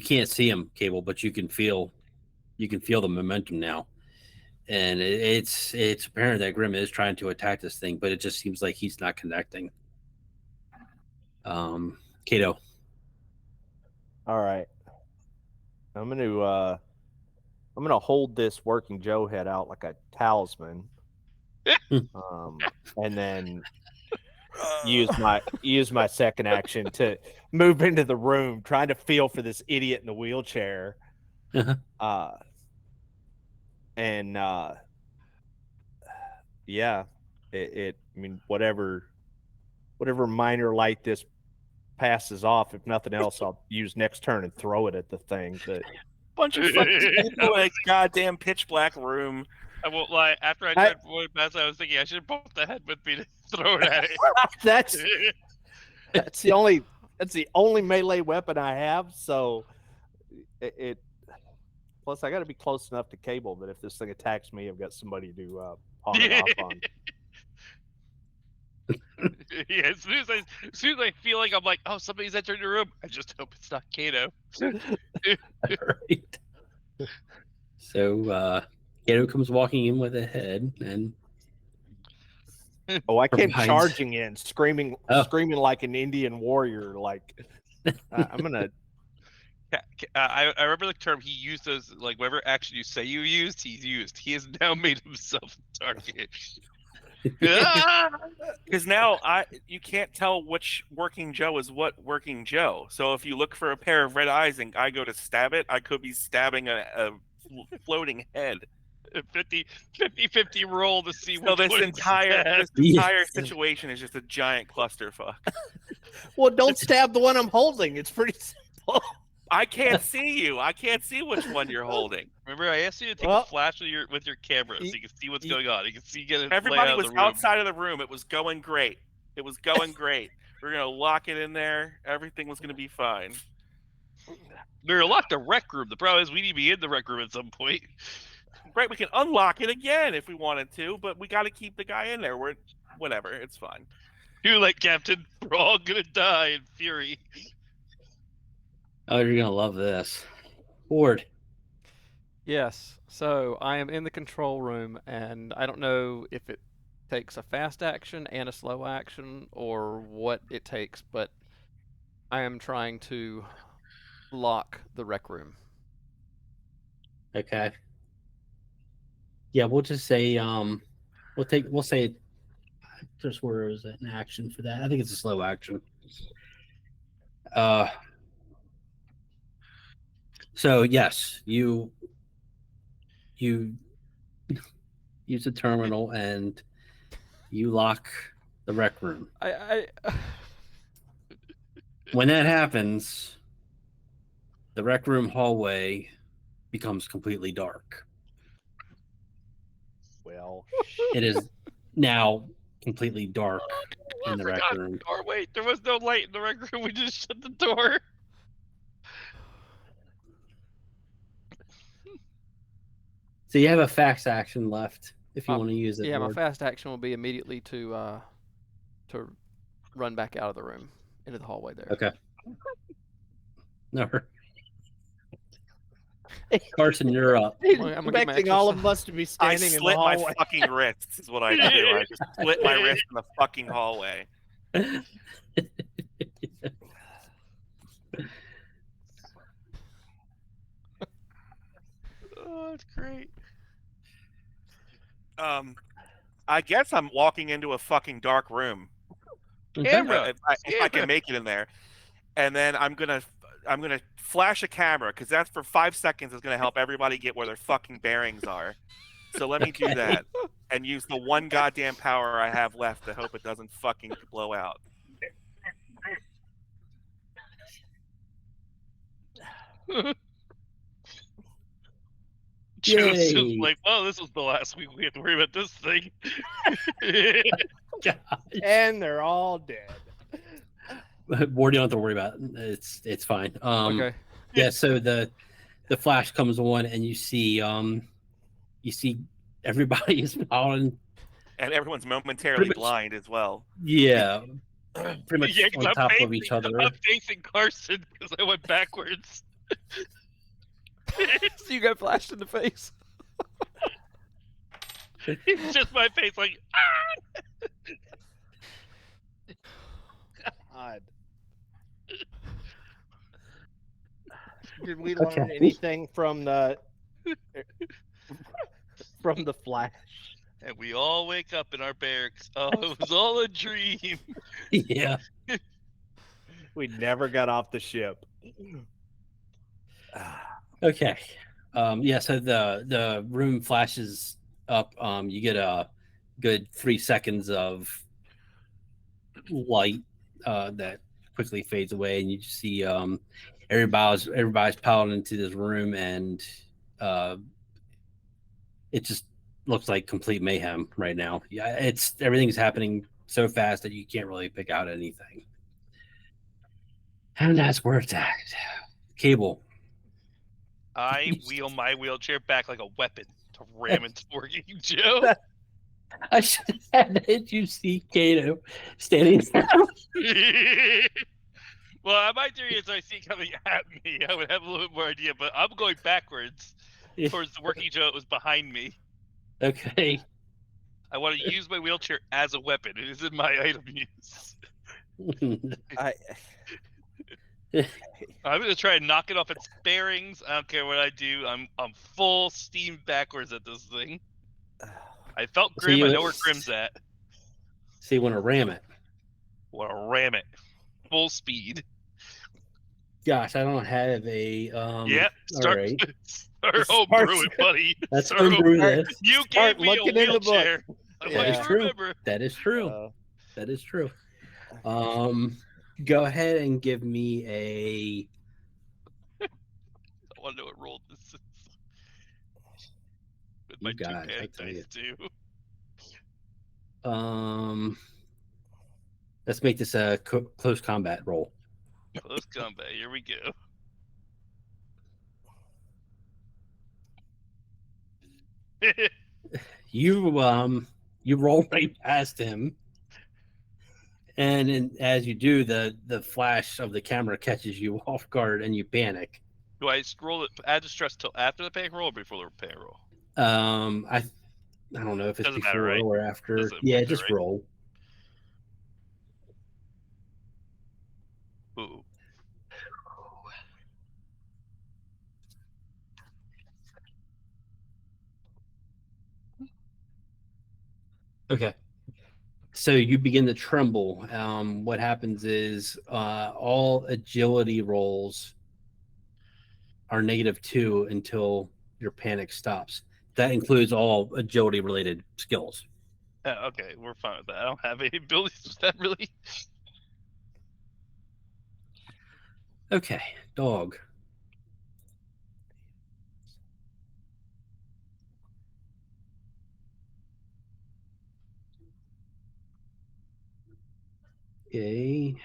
can't see him, Cable, but you can feel the momentum now. And it's apparent that Grim is trying to attack this thing, but it just seems like he's not connecting. Kato. All right. I'm gonna hold this working Joe head out like a talisman. And then use my second action to move into the room, trying to feel for this idiot in the wheelchair. Yeah, I mean, whatever minor light this passes off, if nothing else, I'll use next turn and throw it at the thing. But Bunch of fucking people in a goddamn pitch black room. I won't lie. After I tried going past, I was thinking I should both the head with me to throw it at it. that's the only melee weapon I have. So it plus I got to be close enough to Cable that if this thing attacks me, I've got somebody to pawn it off on. Yeah, as soon as I feel like I'm like, oh, somebody's entering the room, I just hope it's not Kato. Right. So Kato comes walking in with a head, and I came behind. charging in, screaming like an Indian warrior. Like I'm gonna. I remember the term he used those, like whatever action you say you used, he's used. He has now made himself a target. Because now you can't tell which working Joe is what working Joe. So if you look for a pair of red eyes and I go to stab it, I could be stabbing a floating head. 50-50 roll to see so which this entire situation is just a giant clusterfuck. Well, don't stab the one I'm holding. It's pretty simple. I can't see you. I can't see which one you're holding. Remember, I asked you to take a flash with your camera so you can see what's going on. You can see everybody was outside of the room. It was going great. We're gonna lock it in there. Everything was gonna be fine. We were locked the rec room. The problem is we need to be in the rec room at some point. Right, we can unlock it again if we wanted to, but we got to keep the guy in there. Whatever, it's fine. You're like, Captain, we're all gonna die in fury. Oh, you're gonna love this, Ward. Yes. So I am in the control room, and I don't know if it takes a fast action and a slow action, or what it takes, but I am trying to lock the rec room. Okay. Yeah, we'll just say we'll say just where is it an action for that? I think it's a slow action. So yes, you use the terminal and you lock the rec room. I When that happens, the rec room hallway becomes completely dark. Well, It is now completely dark in I the rec forgot room. the door. Wait, there was no light in the rec room. We just shut the door. So you have a fax action left if you want to use it. yeah, my Lord. fast action will be immediately to run back out of the room into the hallway there. Okay. No. Carson, you're up. I'm gonna get my expecting all of exercise. us to be I standing in the slit my hallway. fucking wrists. Is what I do. I just split my wrist in the fucking hallway. Oh, that's great. I guess I'm walking into a fucking dark room. Camera. If I can make it in there, and then I'm gonna flash a camera because that's for 5 seconds is gonna help everybody get where their fucking bearings are. So let me do that and use the one goddamn power I have left to hope it doesn't fucking blow out. Joe's just Yay. like, well, this was the last week we have to worry about this thing. And they're all dead. Ward, you don't have to worry about it. It's fine. Okay. Yeah, so the flash comes on and you see everybody is falling. And everyone's momentarily blind as well. Yeah. Pretty much Yeah, 'cause on I'm top facing, of each other. I'm facing Carson because I went backwards. So you got flashed in the face. It's just my face, like, God. Did we learn Okay. anything from the flash? and we all wake up in our barracks. Oh, it was all a dream. Yeah. We never got off the ship. Okay. Yeah, so the room flashes up. You get a good 3 seconds of light that quickly fades away, and you just see everybody's piled into this room, and it just looks like complete mayhem right now. Yeah, everything's happening so fast that you can't really pick out anything. And that's where it's at. Cable. I wheel my wheelchair back like a weapon to ram its working Joe. I should have had you see Kato standing there. Well, my theory is I see coming at me. I would have a little bit more idea, but I'm going backwards towards the working Joe that was behind me. Okay. I want to use my wheelchair as a weapon. It is in my item use. I'm gonna try and knock it off its bearings. I don't care what I do. I'm full steam backwards at this thing. I felt Grim. I know where Grim's at. So you want to ram it? Want to ram it, full speed. Gosh, I don't have a. Yep. Start right. homebrewing, buddy. Let's Start homebrew home- this. You Start gave me a looking in the book. wheelchair. I That want is you to true. remember. That is true. That is true. Go ahead and give me a. I want to know what roll this is. With my You two got it, I panic tell dice too. Let's make this a close combat roll. Close combat. Here we go. You roll right past him, and as you do, the flash of the camera catches you off guard, and you panic. Do I scroll it? Add the stress till after the panic roll or before the panic roll? I don't know if it's Doesn't before matter, right? or after. Doesn't Yeah, matter, just right? roll. Ooh. Okay. So you begin to tremble. What happens is all agility rolls are -2 until your panic stops. That includes all agility related skills. Okay, we're fine with that. I don't have any abilities with that really. Okay, dog. Okay.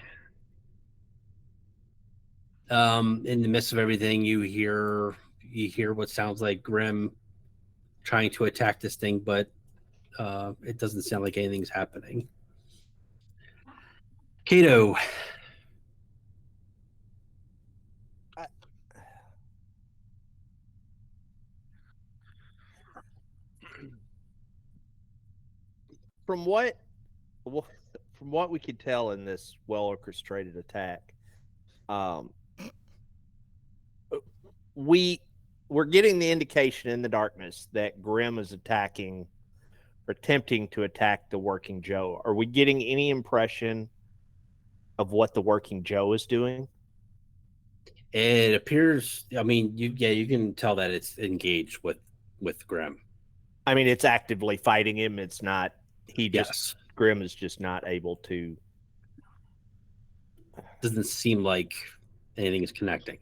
In the midst of everything, you hear what sounds like Grim trying to attack this thing, but it doesn't sound like anything's happening. Kato. From what we could tell in this well orchestrated attack, we're getting the indication in the darkness that Grim is attacking or attempting to attack the Working Joe. Are we getting any impression of what the Working Joe is doing? It appears. I mean, you can tell that it's engaged with Grim. I mean, it's actively fighting him. It's not. Yes. Grim is just not able to. Doesn't seem like anything is connecting.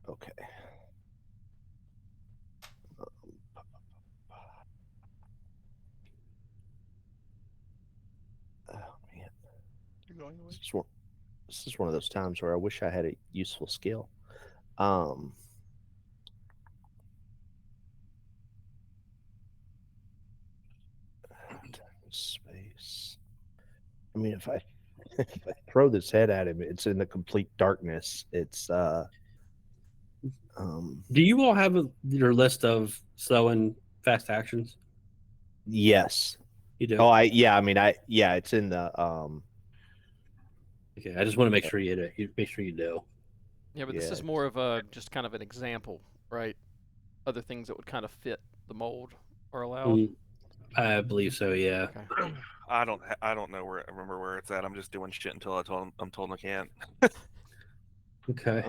Okay. Oh man. You're going away. This is one of those times where I wish I had a useful skill. Space. I mean, if I throw this head at him, it's in the complete darkness. It's Do you all have your list of slow and fast actions? Yes. You do. Oh, it's in the Okay, I just want to make sure you do. Make sure you do. Yeah, but this is more of a just kind of an example, right? Other things that would kind of fit the mold are allowed. I believe so. Yeah. Okay. I don't remember where it's at. I'm just doing shit until I'm told I can't. Okay.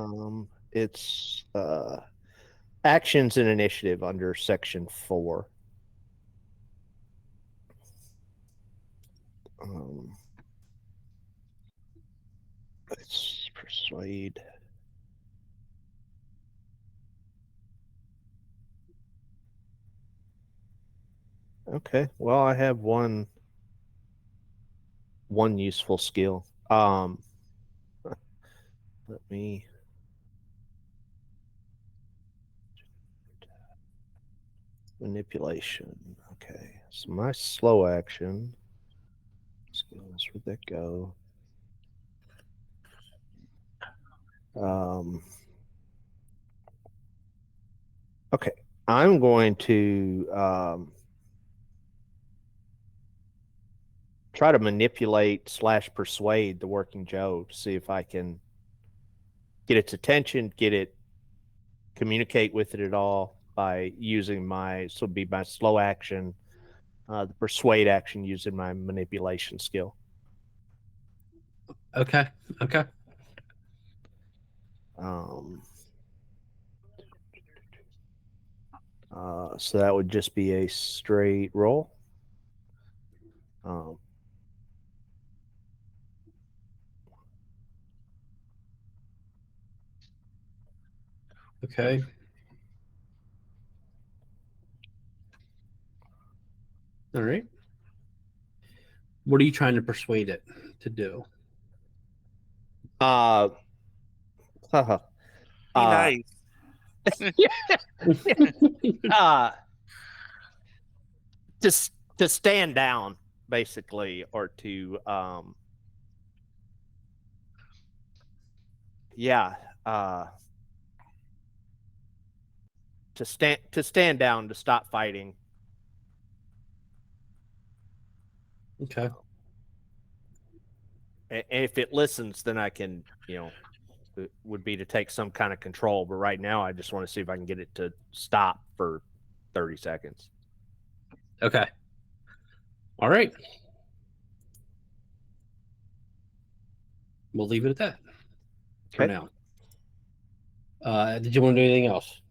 It's actions and initiative under section 4. Let's persuade. Okay. Well, I have one useful skill. Let me manipulation. Okay. So my slow action skills, where'd that go? Okay. I'm going to try to manipulate / persuade the Working Joe to see if I can get its attention, communicate with it at all by using my slow action, the persuade action using my manipulation skill. Okay. So that would just be a straight roll. Okay. All right. What are you trying to persuade it to do? Be nice. Just to stand down, basically, or to to stand down, to stop fighting. Okay. And if it listens, then I can, it would be to take some kind of control. But right now, I just want to see if I can get it to stop for 30 seconds. Okay. All right. We'll leave it at that for now. Did you want to do anything else?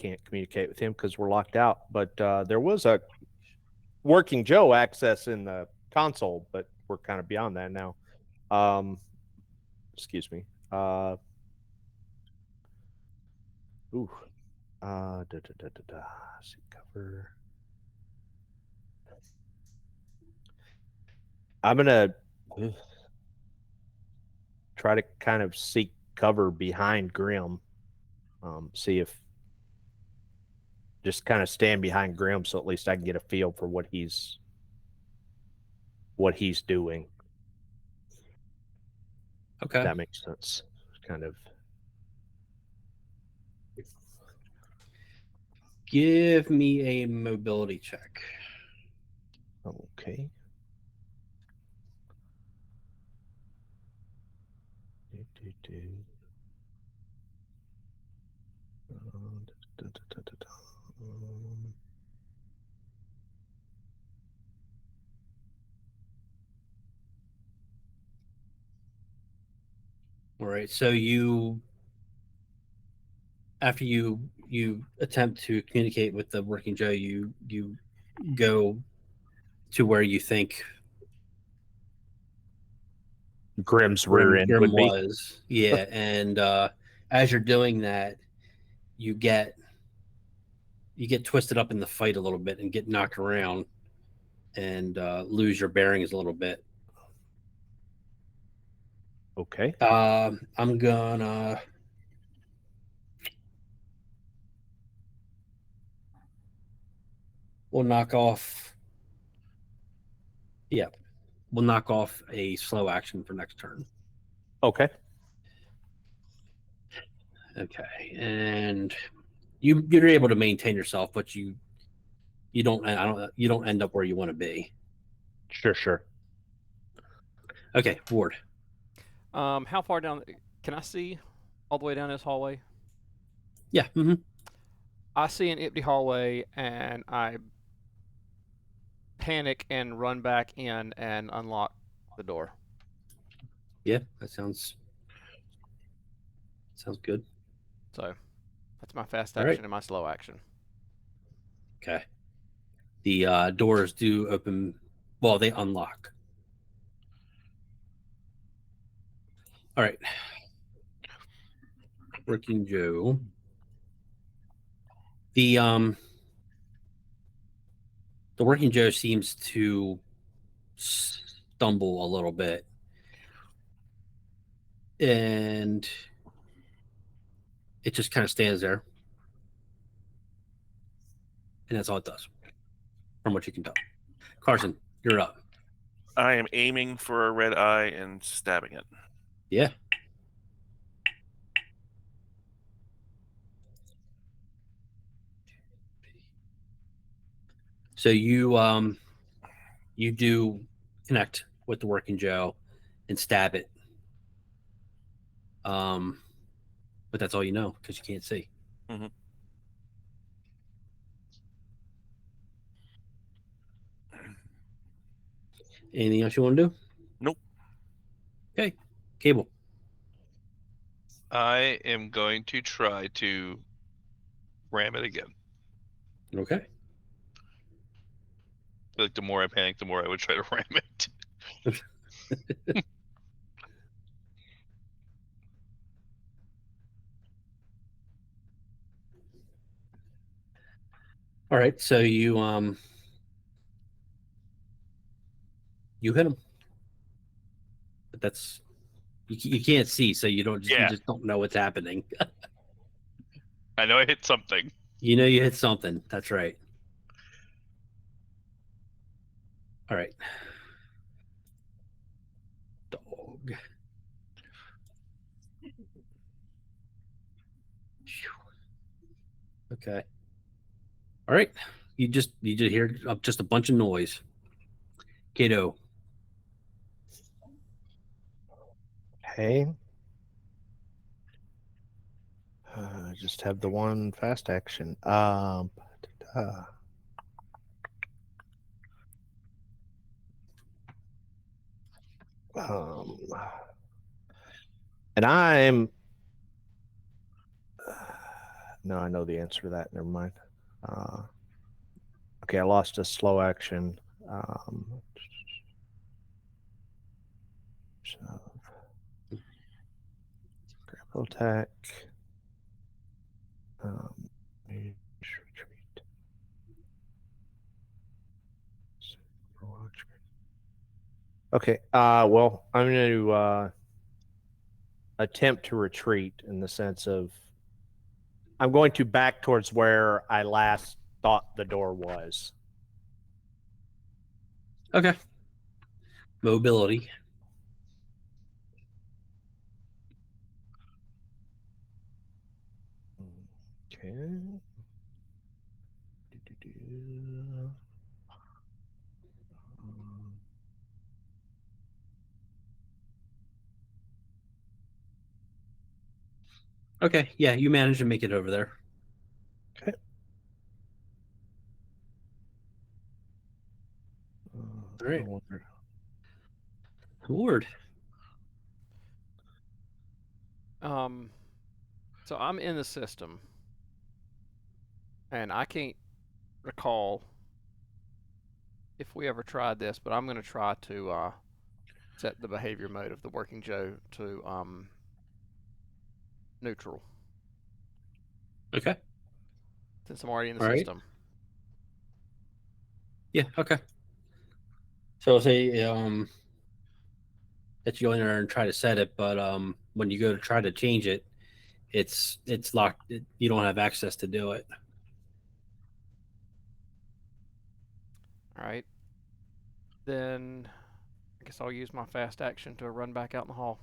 can't communicate with him because we're locked out. But there was a working Joe access in the console, but we're kind of beyond that now. Excuse me. Seat cover. I'm gonna try to kind of seek cover behind Grim. See if just kind of stand behind Grim, so at least I can get a feel for what he's doing. Okay. That makes sense. Kind of. Give me a mobility check. Okay. All right. So after you attempt to communicate with the working Joe, you go to where you think Grim's rear end Grim would be. was. Yeah, and as you're doing that, you get twisted up in the fight a little bit and get knocked around and lose your bearings a little bit. Okay. I'm gonna we'll knock off a slow action for next turn. Okay. Okay, and you're able to maintain yourself, but you don't end up where you want to be. Sure. Okay, Ward. How far down? Can I see all the way down this hallway? Yeah. Mm-hmm. I see an empty hallway, and I panic and run back in and unlock the door. Yeah, that sounds good. So that's my fast All action right. and my slow action. Okay. The doors do open. Well, they unlock. All right. Working Joe. The working Joe seems to stumble a little bit, and it just kind of stands there, and that's all it does, from what you can tell. Carson, you're up. I am aiming for a red eye and stabbing it. Yeah. So you do connect with the working Joe and stab it. But that's all you know because you can't see. Mm-hmm. Anything else you want to do? Nope. Okay. Cable. I am going to try to ram it again. Okay. I feel like the more I panic, the more I would try to ram it. All right. So you hit him, but that's you can't see, so you just don't know what's happening. I know I hit something. You know you hit something. That's right. All right. Dog. Okay. All right. You just hear just a bunch of noise. Kato. Okay. Just have the one fast action. And I'm No, I know the answer to that. Never mind. Okay, I lost a slow action. Grapple attack. Retreat. Okay. Well, I'm going to attempt to retreat in the sense of I'm going to back towards where I last thought the door was. Okay. Mobility. Okay. Okay. Yeah, you managed to make it over there. Okay. All right. Ward. So I'm in the system, and I can't recall if we ever tried this, but I'm going to try to set the behavior mode of the Working Joe to neutral. Okay. Since I'm already in the All right. system. Yeah. Okay. So I'll say that you go in there and try to set it, but when you go to try to change it, it's locked. You don't have access to do it. All right. Then I guess I'll use my fast action to run back out in the hall.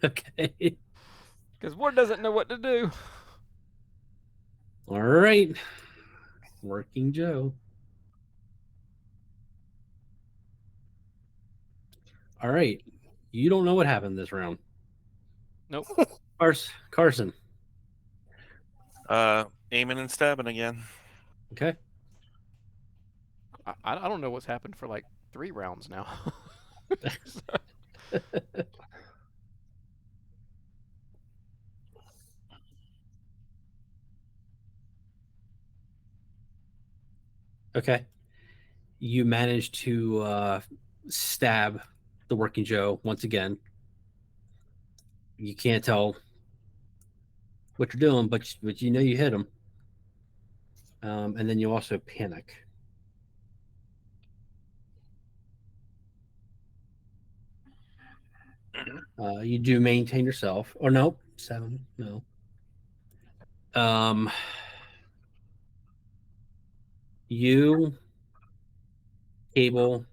Okay. Because Ward doesn't know what to do. All right. Working Joe. All right. You don't know what happened this round. Nope. Carson. Aiming and stabbing again. Okay. I don't know what's happened for like 3 rounds now. Okay. You managed to stab the Working Joe once again. You can't tell what you're doing, but you know you hit him. And then you also panic. You do maintain yourself. Or no, 7. No. You, Cable,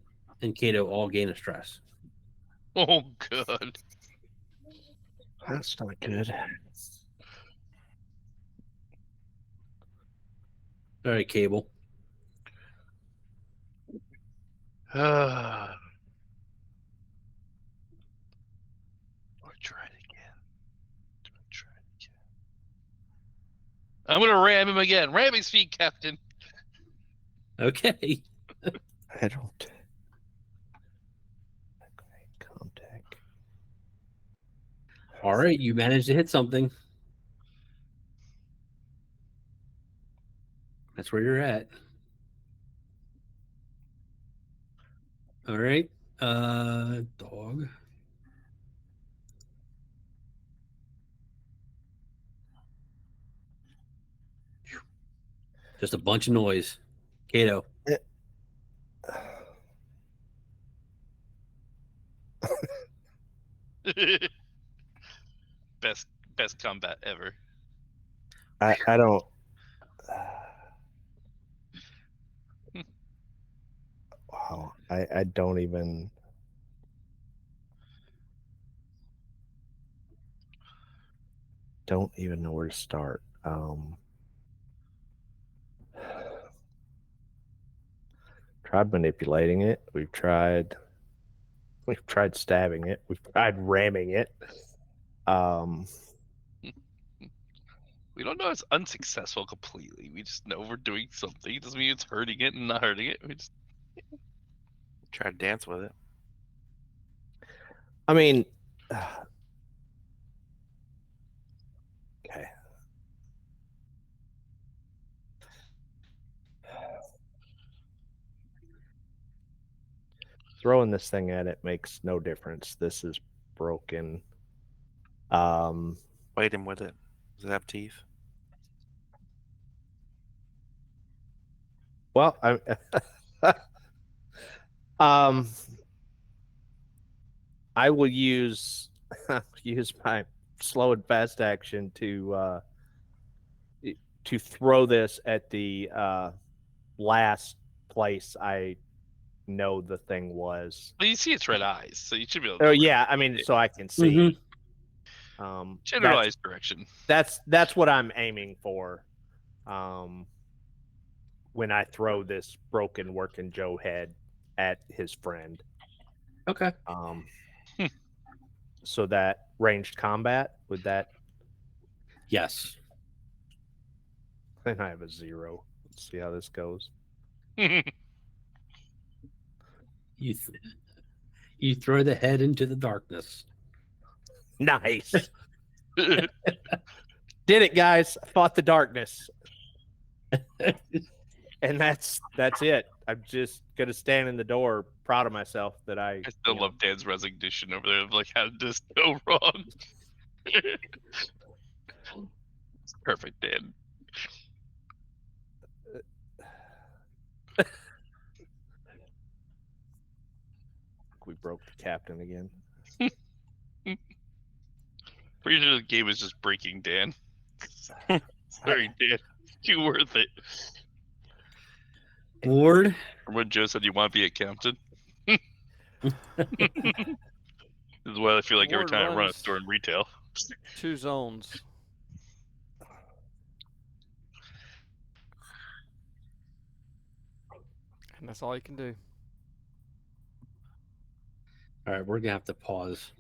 and Kato all gain a stress. Oh, good. That's not good. All right, Cable. I'll try it again. I'm gonna ram him again. Ram his feet, Captain. Okay. I don't. Contact. All right, you managed to hit something. That's where you're at. All right. Dog. Just a bunch of noise. Kato. best combat ever. I don't. Wow. I don't even. Don't even know where to start. Tried manipulating it. We've tried stabbing it. We've tried ramming it. We don't know it's unsuccessful completely. We just know we're doing something. It doesn't mean it's hurting it and not hurting it. We just Try to dance with it. I mean, okay. throwing this thing at it makes no difference. This is broken. Bite him with it. Does it have teeth? Well, I will use my slow and fast action to throw this at the last place I know the thing was. Well, you see its red eyes, so you should be able to. Oh yeah, I mean, so I can see. Generalized direction. That's what I'm aiming for. When I throw this broken working Joe head at his friend. Okay. So that ranged combat, would that? Yes. Then I have a 0. Let's see how this goes. You throw the head into the darkness. Nice. Did it, guys. I fought the darkness. And that's it. I'm just gonna stand in the door, proud of myself that I still love Dan's resignation over there of like, how did this go wrong? It's perfect, Dan. We broke the captain again. Pretty sure the game is just breaking Dan. Sorry, Dan. Too worth it. Ward. Remember when Joe said you want to be a captain? This is what I feel like every Ward time I run a runs store in retail. 2 zones. And that's all you can do. All right, we're gonna have to pause